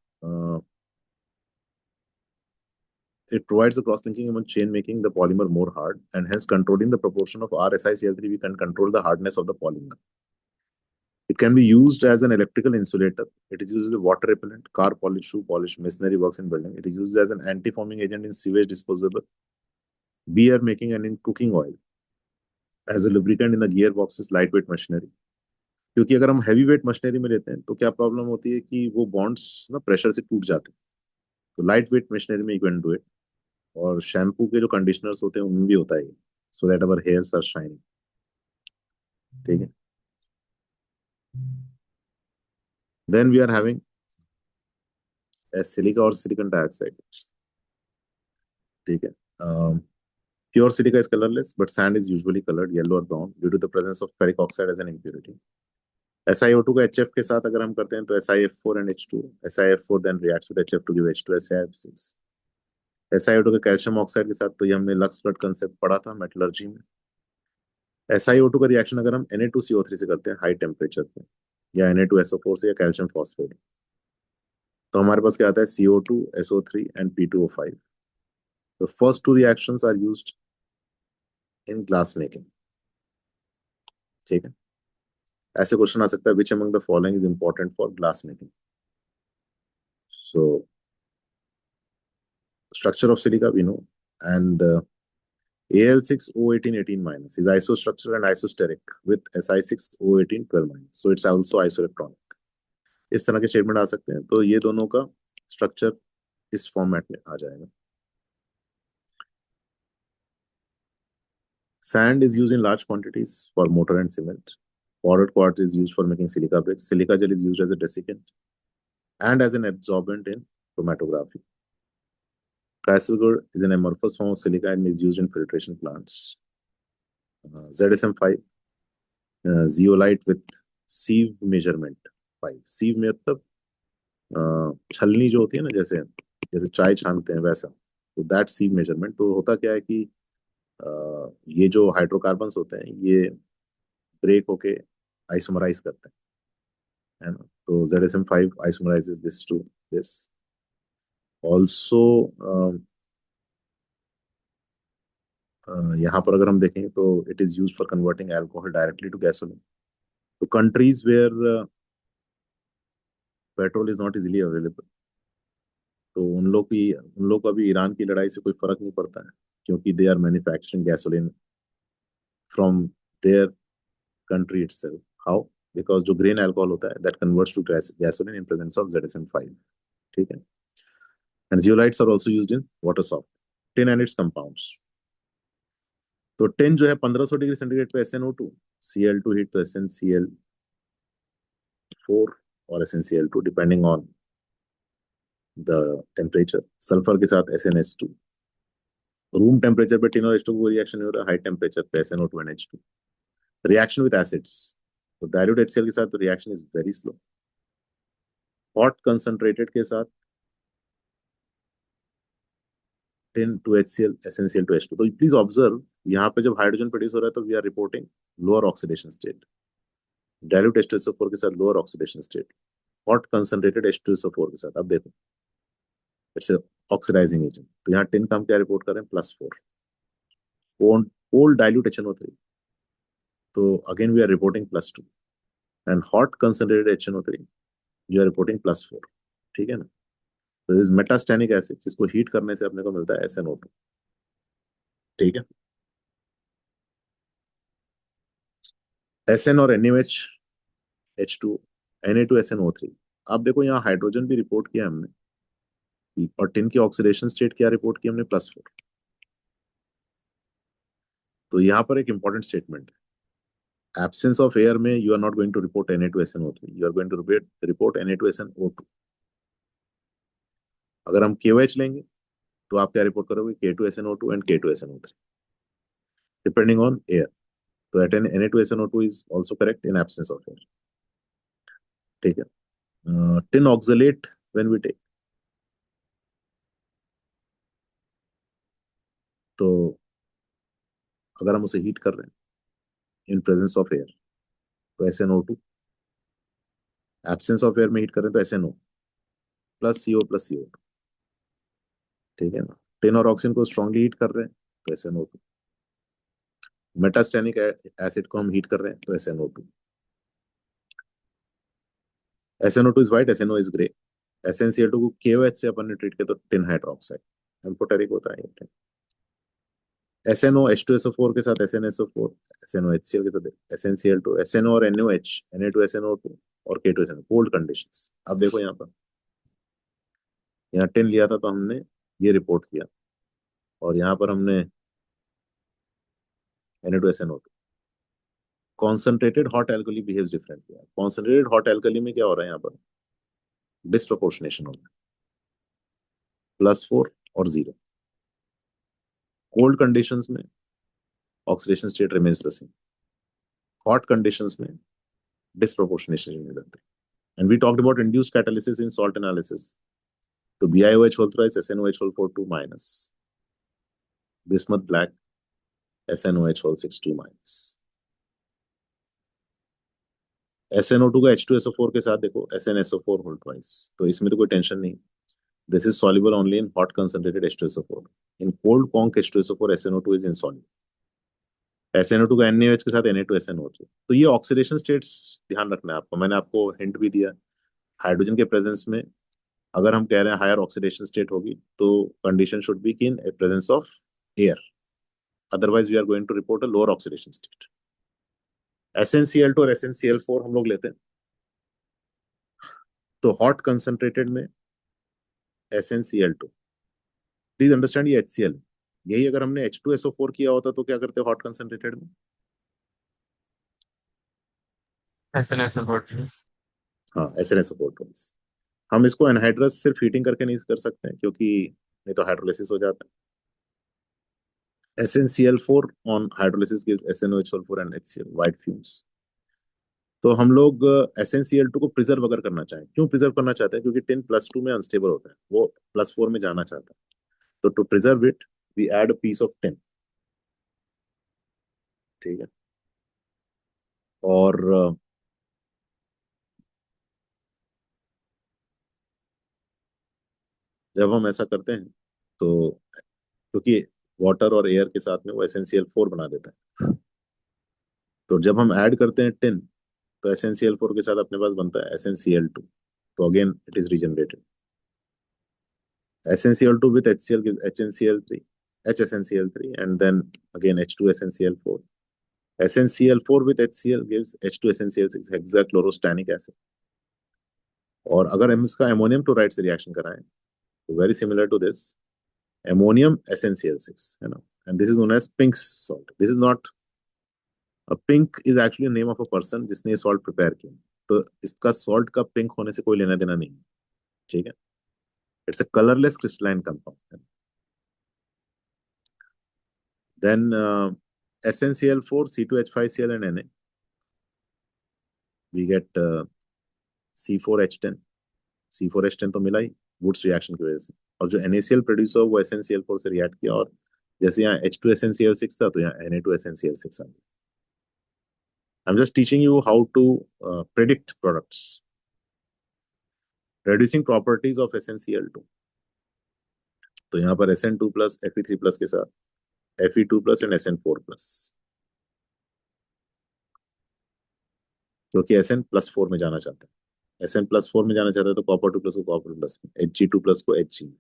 [SPEAKER 1] it provides a cross linking among chain, making the polymer more hard, and hence controlling the proportion of RSiCl3, we can control the hardness of the polymer. It can be used as an electrical insulator. It is used as a water repellent, car polish, shoe polish, masonry works in building. It is used as an anti-foaming agent in sewage disposal, beer making, and in cooking oil. As a lubricant in the gearboxes, lightweight machinery. क्योंकि अगर हम heavy weight machinery में लेते हैं तो क्या problem होती है कि वो बॉन्ड्स ना प्रेशर से टूट जाते हैं। तो लाइट वेट मशीनरी में यू कैन डू इट। और शैम्पू के जो कंडीशनर्स होते हैं उनमें भी होता है, so that our hairs are shining, ठीक है? Then we are having silica और सिलिकॉन डाइऑक्साइड, ठीक है? Pure silica is colourless, but sand is usually coloured yellow और brown due to the presence of ferric oxide as an impurity. SiO2 का HF के साथ अगर हम करते हैं तो SiF4 and H2, SiF4 then reacts with HF to give H2 SiF6। SiO2 के कैल्शियम ऑक्साइड के साथ, तो ये हमने लक्स फ्लड कंसेप्ट पढ़ा था मेटलर्जी में। SiO2 का रिएक्शन अगर हम Na2CO3 से करते हैं हाई टेम्परेचर पे, या Na2SO4 से, या कैल्शियम फॉस्फेट, तो हमारे पास क्या आता है? CO2, SO3 and P2O5। The first two reactions are used in glass making, ठीक है? ऐसे क्वेश्चन आ सकता है, which among the following is important for glass making? So structure of silica we know, and Al6O18 is isostructural and isosteric with Si6O18 so it's also isoelectronic। इस तरह के statement आ सकते हैं। तो ये दोनों का स्ट्रक्चर इस फॉर्मेट में आ जाएगा। Sand is used in large quantities for mortar and cement. Powdered quartz is used for making silica bricks. Silica gel is used as a desiccant and as an absorbent in chromatography. Kaisergod is an amorphous form of silica and is used in filtration plants. ZSM5, zeolite with sieve measurement 5। sieve में मतलब छलनी जो होती है ना, जैसे जैसे चाय छानते हैं वैसा, तो दैट sieve मेजरमेंट। तो होता क्या है कि ये जो हाइड्रोकार्बन्स होते हैं ये ब्रेक होके आइसोमराइज करते हैं, है ना? तो ZSM5 isomerises this to this. Also यहाँ पर अगर हम देखें तो it is use for converting alcohol directly to gasoline. तो countries where petrol is not easily available, तो उन लोग का भी ईरान की लड़ाई से कोई फर्क नहीं पड़ता है, क्योंकि they are manufacturing gasoline from their country itself. How? Because जो ग्रेन अल्कोहल होता है that converts to gasoline in presence of ZSM5, ठीक है? And zeolites are also used in water soft. Tin and its compounds. तो tin जो है 1500 degree centigrade पे SnO2, Cl2 heat तो SnCl4 और SnCl2 depending on the temperature, sulphur के साथ SnS2, रूम टेम्परेचर पे टिन और H2 को रिएक्शन नहीं हो रहा, हाई टेम्परेचर पे SnO2 and H2, reaction with acids, तो डाइल्यूट HCl के साथ reaction is very slow, hot concentrated के साथ tin two HCl SnCl two H2, तो प्लीज ऑब्जर्व यहाँ पे जब हाइड्रोजन प्रोड्यूस हो रहा है तो we are reporting lower oxidation state, dilute H2SO4 के साथ lower oxidation state, hot concentrated H2SO4 के साथ, अब देखो इट्स ऑक्सीडाइजिंग एजेंट, तो यहाँ टिन का हम क्या रिपोर्ट कर रहे हैं +4, कोल्ड डाइल्यूट HNO3, तो again we are reporting +2, and hot concentrated HNO3 you are reporting +4, ठीक है ना। तो दिस मेटास्टेनिक एसिड जिसको हीट करने से अपने को मिलता है SnO2, ठीक है। SN और NaOH H2 Na2SnO3, आप देखो यहाँ हाइड्रोजन भी रिपोर्ट किया हमने, और टिन की ऑक्सीडेशन स्टेट क्या रिपोर्ट की हमने +4, तो यहाँ पर एक इंपॉर्टेंट स्टेटमेंट है, एब्सेंस ऑफ एयर में you are not going to report Na2SnO3, you are going to report Na2SnO2। अगर हम KOH लेंगे तो आप क्या रिपोर्ट करोगे K2SnO2 and K2SnO3 depending on air, तो Na2SnO2 is also correct in absence of air, ठीक है। Tin oxalate when we take, तो अगर हम उसे हीट कर रहे हैं इन प्रेजेंस ऑफ एयर तो SnO2, एब्सेंस ऑफ एयर में हीट कर रहे हैं तो SnO plus CO plus CO2, ठीक है ना। टिन और ऑक्सीजन को स्ट्रांगली हीट कर रहे हैं तो SnO2, मेटास्टेनिक एसिड को हम हीट कर रहे हैं तो SnO2, SnO2 is white, SnO is grey, SnCl2 को KOH से अपन ने ट्रीट किया तो टिन हाइड्रोक्साइड एम्फोटेरिक होता है ये। SnO H2SO4 के साथ SnSO4, SnOHCl के साथ SnCl2, SnO और NaOH Na2SnO2 और K2SnO, कोल्ड कंडीशंस। अब देखो यहाँ पर, यहाँ टिन लिया था तो हमने ये रिपोर्ट किया, और यहाँ पर हमने Na2SnO2, concentrated hot alkali behaves differently, concentrated hot alkali में क्या हो रहा है यहाँ पर डिस्प्रोपोर्शनेशन हो रहा है, +4 और 0, कोल्ड कंडीशंस में oxidation state remains the same, hot conditions में disproportionation remains, and we talked about induced catalysis in salt analysis, तो BiOH whole thrice SnOH whole 4 2 minus, bismuth black SnOH whole 6 2 minus, SnO2 का H2SO4 के साथ देखो SnSO4 whole twice, तो इसमें तो कोई टेंशन नहीं, this is soluble only in hot concentrated H2SO4, in cold conc H2SO4 SnO2 is insoluble, SnO2 का NaOH के साथ Na2SnO3, तो ये ऑक्सीडेशन स्टेट्स ध्यान रखना है आपको, मैंने आपको हिंट भी दिया, हाइड्रोजन के प्रेजेंस में अगर हम कह रहे हैं हायर ऑक्सीडेशन स्टेट होगी तो condition should be in presence of air, otherwise we are going to report a lower oxidation state. SnCl2 और SnCl4 हम लोग लेते हैं, तो हॉट कंसंट्रेटेड में SnCl2, प्लीज अंडरस्टैंड ये HCl, यही अगर हमने H2SO4 किया होता तो क्या करते हॉट कंसंट्रेटेड में,
[SPEAKER 3] SnSO4
[SPEAKER 1] हाँ SnSO4, हम इसको एनहाइड्रस सिर्फ हीटिंग करके नहीं कर सकते हैं क्योंकि नहीं तो हाइड्रोलिसिस हो जाता है। SnCl4 on hydrolysis gives SnOH4 and HCl, white fumes। तो हम लोग SnCl2 को प्रिजर्व अगर करना चाहें, क्यों प्रिजर्व करना चाहते हैं, क्योंकि टिन +2 में अनस्टेबल होता है, वो +4 में जाना चाहता है, तो to preserve it we add a piece of tin, ठीक है। और जब हम ऐसा करते हैं तो क्योंकि वाटर और एयर के साथ में वो SnCl4 बना देता है, तो जब हम ऐड करते हैं टिन तो SnCl4 के साथ अपने पास बनता है SnCl2, तो again it is regenerated, SnCl2 with HCl gives HNCl3, HSNCl3, and then again H2SnCl4, SnCl4 with HCl gives H2SnCl6 hexachlorostannic acid, और अगर हम इसका अमोनियम क्लोराइड से रिएक्शन कराएं तो very similar to this ammonium SnCl6 है ना, and this is known as Pink's salt, this is not a Pink, is actually name of a person जिसने ये सॉल्ट प्रिपेयर किया, तो इसका सॉल्ट का पिंक होने से कोई लेना देना नहीं, ठीक है। It's a colorless crystalline compound. Then SnCl4, C2H5Cl and Na. We get C4H10. C4H10 तो मिला ही वुड्स रिएक्शन की वजह से, और जो NaCl प्रोड्यूस हुआ वो SnCl4 से रिएक्ट किया, और जैसे यहाँ H2SnCl6 था तो यहाँ Na2SnCl6 आ गया. I'm just teaching you how to predict products. Reducing properties of SnCl2. तो यहाँ पर Sn2 plus Fe3 plus के साथ Fe2 plus and Sn4 plus, क्योंकि Sn +4 में जाना चाहता है. Sn +4 में जाना चाहता है तो कॉपर 2 प्लस को कॉपर प्लस में, Hg2 प्लस को Hg में.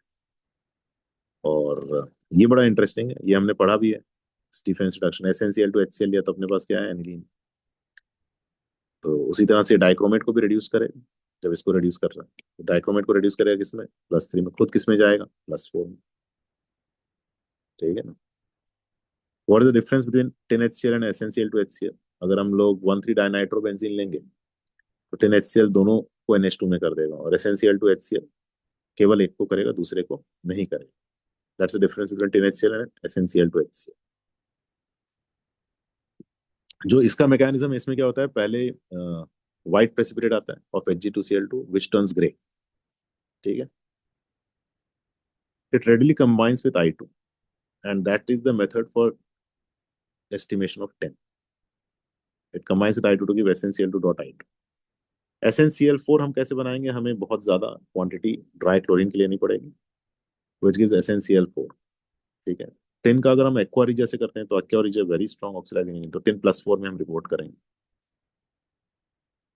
[SPEAKER 1] और ये बड़ा इंटरेस्टिंग है, ये हमने पढ़ा भी है स्टीफेंस रिडक्शन. SnCl2 HCl लिया तो अपने पास क्या है, एनिलीन. तो उसी तरह से डाइक्रोमेट को भी रिड्यूस करेगा. जब इसको रिड्यूस कर रहा है तो डाइक्रोमेट को रिड्यूस करेगा किसमें, +3 में. खुद किसमें जाएगा, +4 में. ठीक है ना. What is the difference between 10HCl and SnCl2 HCl? अगर हम लोग 1,3 डाइनाइट्रोबेंजीन लेंगे तो 10HCl दोनों को NH2 में कर देगा, और SnCl2 HCl केवल एक को करेगा, दूसरे को नहीं करेगा. That's the difference between 10HCl and SnCl2 HCl. जो इसका मैकेनिज्म, इसमें क्या होता है, पहले व्हाइट प्रेसिपिटेट आता है of Hg2Cl2 which turns grey. ठीक है. It readily combines with I2 and that is the method for estimation of 10. It combines with I2 to give SnCl2.I2. SnCl4 हम कैसे बनाएंगे, हमें बहुत ज्यादा क्वांटिटी ड्राई क्लोरीन की लेनी पड़ेगी, which gives SnCl4. ठीक है. टिन का अगर हम एक्वा रिज से करते हैं तो aqua regia very strong oxidising agent, तो 10+4 में हम रिपोर्ट करेंगे.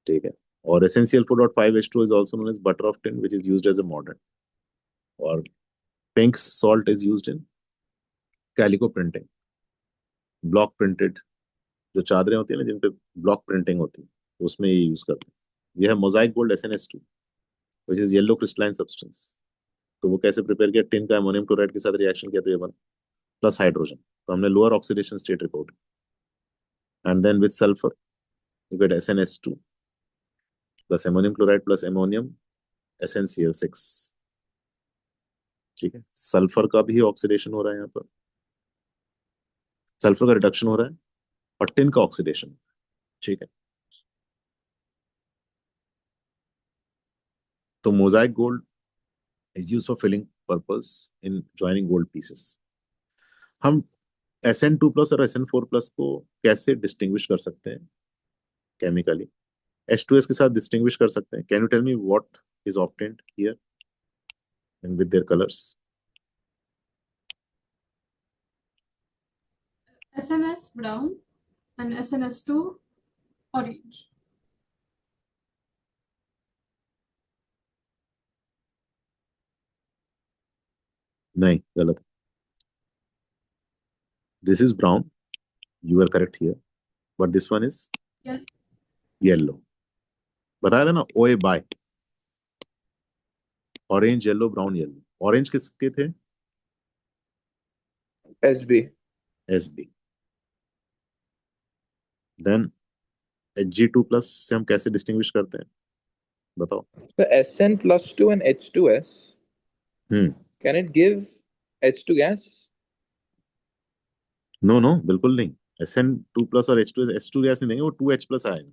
[SPEAKER 1] ठीक है. और SnCl4.5H2 is also known as butter of tin, which is used as a mordant. और Pink's salt is used in calico printing, block printed जो चादरें होती है ना जिन पे ब्लॉक प्रिंटिंग होती है, तो उसमें ये यूज करते हैं. यह है Mosaic gold SnS2 which is yellow crystalline substance. तो वो कैसे प्रिपेयर किया, टिन का अमोनियम क्लोराइड के साथ रिएक्शन किया तो ये बना प्लस हाइड्रोजन, तो हमने lower oxidation state report. And then with sulphur you get SnS2 plus ammonium chloride plus ammonium SnCl6. ठीक है. सल्फर का भी ऑक्सीडेशन हो रहा है, यहाँ पर सल्फर का रिडक्शन हो रहा है और टिन का ऑक्सीडेशन. ठीक है. तो Mosaic gold is used for filling purpose in joining gold pieces. हम Sn2 plus और Sn4 plus को कैसे डिस्टिंग्विश कर सकते हैं केमिकली, H2S के साथ डिस्टिंग्विश कर सकते हैं. Can you tell me what is obtained here and with their colours?
[SPEAKER 5] SNS brown and SNS2 orange.
[SPEAKER 1] नहीं, गलत. This is brown, you are correct here, but this one is
[SPEAKER 5] Yeah.
[SPEAKER 1] Yellow. बताया था ना, OA by orange yellow brown yellow. Orange किसके थे,
[SPEAKER 2] SB.
[SPEAKER 1] SB. Then Hg2 plus से हम कैसे डिस्टिंग्विश करते हैं, बताओ.
[SPEAKER 2] So Sn+2 and H2S.
[SPEAKER 1] Hmm.
[SPEAKER 2] Can it give H2 gas?
[SPEAKER 1] No no, बिल्कुल नहीं. Sn2 प्लस और H2 गैस नहीं देंगे, वो 2H प्लस आएगा.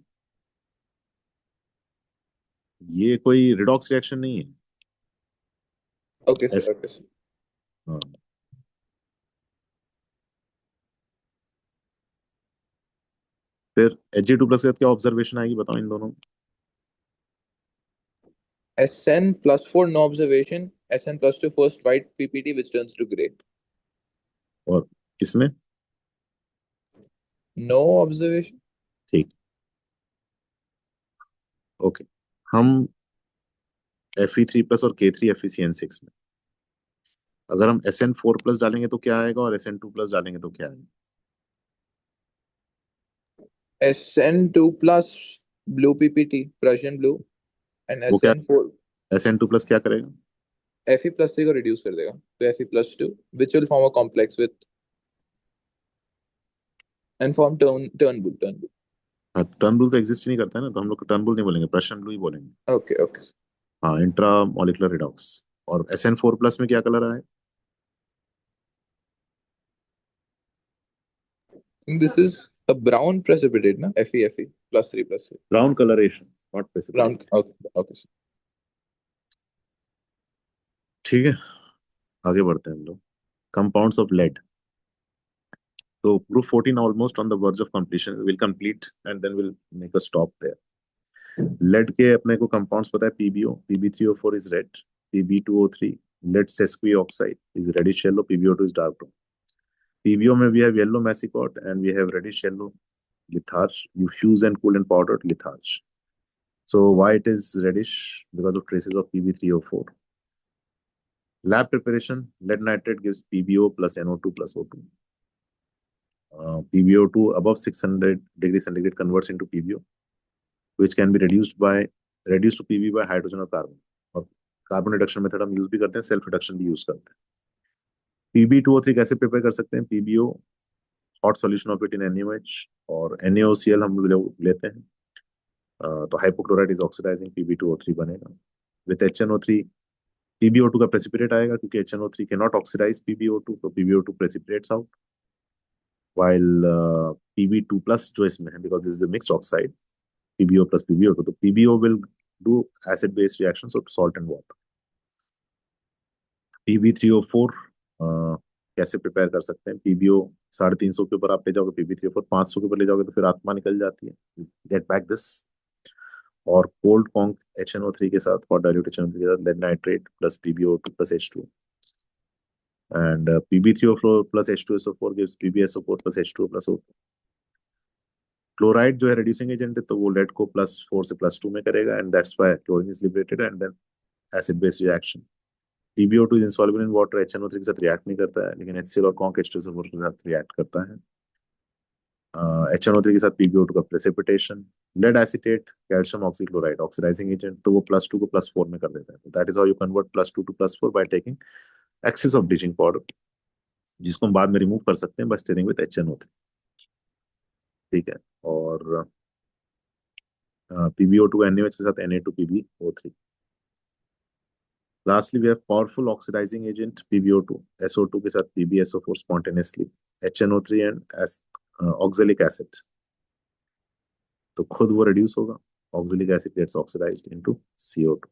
[SPEAKER 1] ये कोई रिडॉक्स रिएक्शन नहीं है.
[SPEAKER 2] Okay, sir.
[SPEAKER 1] S-
[SPEAKER 2] Okay, sir.
[SPEAKER 1] हाँ. फिर Hg2 प्लस के साथ क्या ऑब्जर्वेशन आएगी, बताओ इन दोनों.
[SPEAKER 2] Sn+4 no observation. Sn+2 first white PPT which turns to gray.
[SPEAKER 1] और इसमें
[SPEAKER 2] No observation.
[SPEAKER 1] ठीक. ओके. हम Fe3 प्लस और K3 FeCN6 में अगर हम Sn4 प्लस डालेंगे तो क्या आएगा, और Sn2 प्लस डालेंगे तो क्या आएगा.
[SPEAKER 2] Sn2 plus blue PPT, Prussian blue, and
[SPEAKER 1] वो क्या,
[SPEAKER 2] Sn4
[SPEAKER 1] Sn2 प्लस क्या करेगा,
[SPEAKER 2] Fe+3 को reduce कर देगा तो Fe+2 which will form a complex with and form turn blue.
[SPEAKER 1] हाँ. टर्न ब्लू तो एग्जिस्ट नहीं करता है ना, तो हम लोग टर्न ब्लू नहीं बोलेंगे, प्रशन ब्लू ही बोलेंगे.
[SPEAKER 2] Okay, okay.
[SPEAKER 1] हाँ, इंट्रा मॉलिक्यूलर रिडॉक्स. और SN4 प्लस में क्या कलर आए?
[SPEAKER 2] I think this is a brown precipitate, na? Fe +3.
[SPEAKER 1] Brown colouration, not
[SPEAKER 2] Brown.
[SPEAKER 1] Precipitate.
[SPEAKER 2] Okay.
[SPEAKER 1] ठीक है, आगे बढ़ते हैं हम लोग। Compounds of lead. तो group 14 almost on the verge of completion, will complete and then will make a stop there. Lead के अपने को कंपाउंड्स पता है, PbO, Pb3O4 is red, Pb2O3 lead sesqui oxide is reddish yellow, PbO2 is dark brown. PbO में we have yellow massicot and we have reddish yellow litharge. You fuse and cool and powdered litharge. So why it is reddish? Because of traces of Pb3O4. Lab preparation, lead nitrate gives PbO plus NO2 plus O2. PbO2 above 600 degrees centigrade converts into PbO, which can be reduced to Pb by hydrogen or carbon. और carbon reduction method हम use भी करते हैं, self reduction भी use करते हैं। Pb2O3 कैसे prepare कर सकते हैं? PbO hot solution of it in NaOH और NaOCl हम लोग लेते हैं, तो हाइपोक्लोराइड इज ऑक्सीडाइजिंग, Pb2O3 बनेगा। विद HNO3 PbO2 का प्रेसिपिटेट आएगा, क्योंकि HNO3 can not oxidise PbO2, तो PbO2 precipitates out, while Pb2 plus जो इसमें है, because this is a mixed oxide, PbO plus PbO2, तो PbO will do acid base reactions of salt and water. Pb3O4 कैसे prepare कर सकते हैं? PbO 350 के ऊपर आप ले जाओगे, Pb3O4 500 के ऊपर ले जाओगे तो फिर आत्मा निकल जाती है, गेट बैक दिस। और कोल्ड कॉन्क HNO3 के साथ, और डाइल्यूट HNO3 के साथ, lead nitrate plus PbO2 plus H2, and Pb3O4 plus H2SO4 gives PbSO4 plus H2O plus O2. Chloride जो है रिड्यूसिंग एजेंट है, तो वो लेड को +4 से +2 में करेगा, and that's why chlorine is liberated and then acid base reaction. PbO2 is insoluble in water, HNO3 के साथ रिएक्ट नहीं करता है, लेकिन HCl और कॉन्क H2SO4 के साथ रिएक्ट करता है। HNO3 के साथ PbO2 का precipitation. Lead acetate calcium oxychloride oxidising agent, तो वो +2 को +4 में कर देता है। That is how you convert +2 to +4 by taking excess of bleaching powder, जिसको हम बाद में रिमूव कर सकते हैं बाय स्टीयरिंग विद HNO3। ठीक है, और PbO2 NaOH के साथ Na2PbO3। Lastly, we have powerful oxidizing agent PbO2, SO2 के साथ PbSO4 spontaneously, HNO3 and oxalic acid, तो खुद वो reduce होगा, oxalic acid gets oxidized into CO2।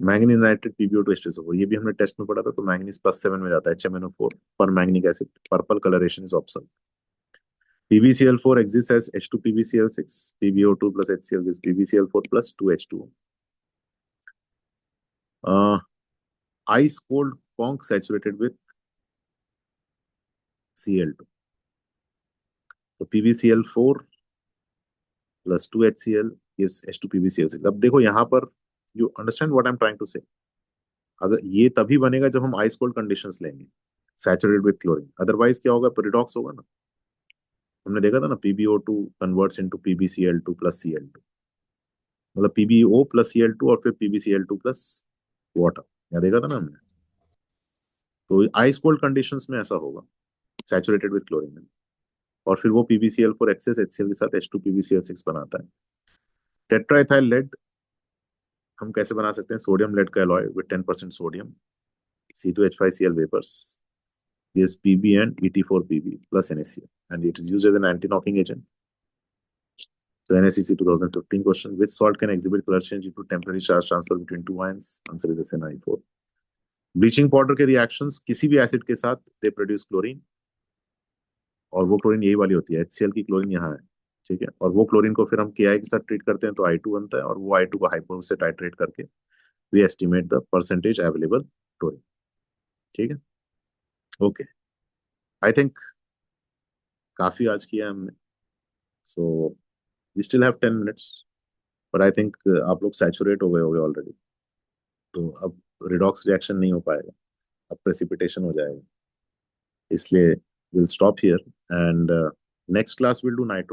[SPEAKER 1] Manganese nitrate PbO2 H2SO4, ये भी हमने टेस्ट में पढ़ा था, तो मैंगनीज +7 में जाता है, HMnO4 पर manganic acid, purple colouration is optional. PbCl4 exists as H2PbCl6, PbO2 plus HCl gives PbCl4 plus 2H2O। Ice cold conch saturated with Cl2, तो PbCl4 plus 2HCl gives H2PbCl6। अब देखो यहाँ पर, you understand what I'm trying to say? अगर ये तभी बनेगा जब हम आइस कोल्ड कंडीशंस लेंगे सैचुरेटेड विद क्लोरीन, अदरवाइज क्या होगा? रिडॉक्स होगा ना। हमने देखा था ना, PbO2 converts into PbCl2 plus Cl2, मतलब PbO plus Cl2 और फिर PbCl2 plus वाटर, या देखा था ना हमने। तो आइस कोल्ड कंडीशंस में ऐसा होगा सैचुरेटेड विद क्लोरीन में, और फिर वो PbCl4 एक्सेस HCl के साथ H2PbCl6 बनाता है। टेट्राइथाइल लेड हम कैसे बना सकते हैं? सोडियम लेड का alloy with 10% sodium, C2H5Cl vapours gives Pb and Et4Pb plus NaCl, and it is used as an anti-knocking agent. So NSEC 2015 question: which salt can exhibit color change due to temporary charge transfer between two ions? Answer is SnI4. Bleaching powder के reactions किसी भी acid के साथ they produce chlorine, और वो chlorine यही वाली होती है, HCl की क्लोरीन यहाँ है, ठीक है। और वो क्लोरीन को फिर हम Ki के साथ ट्रीट करते हैं तो I2 बनता है, और वो I2 को हाइपो से टाइट्रेट करके we estimate the percentage available chlorine. ठीक है, ओके, आई थिंक काफी आज किया हमने, so we still have 10 minutes, but I think आप लोग सैचुरेट हो गए होगे ऑलरेडी, तो अब रिडॉक्स रिएक्शन नहीं हो पाएगा, अब प्रेसिपिटेशन हो जाएगा, इसलिए we'll stop here, and next class we'll do nitro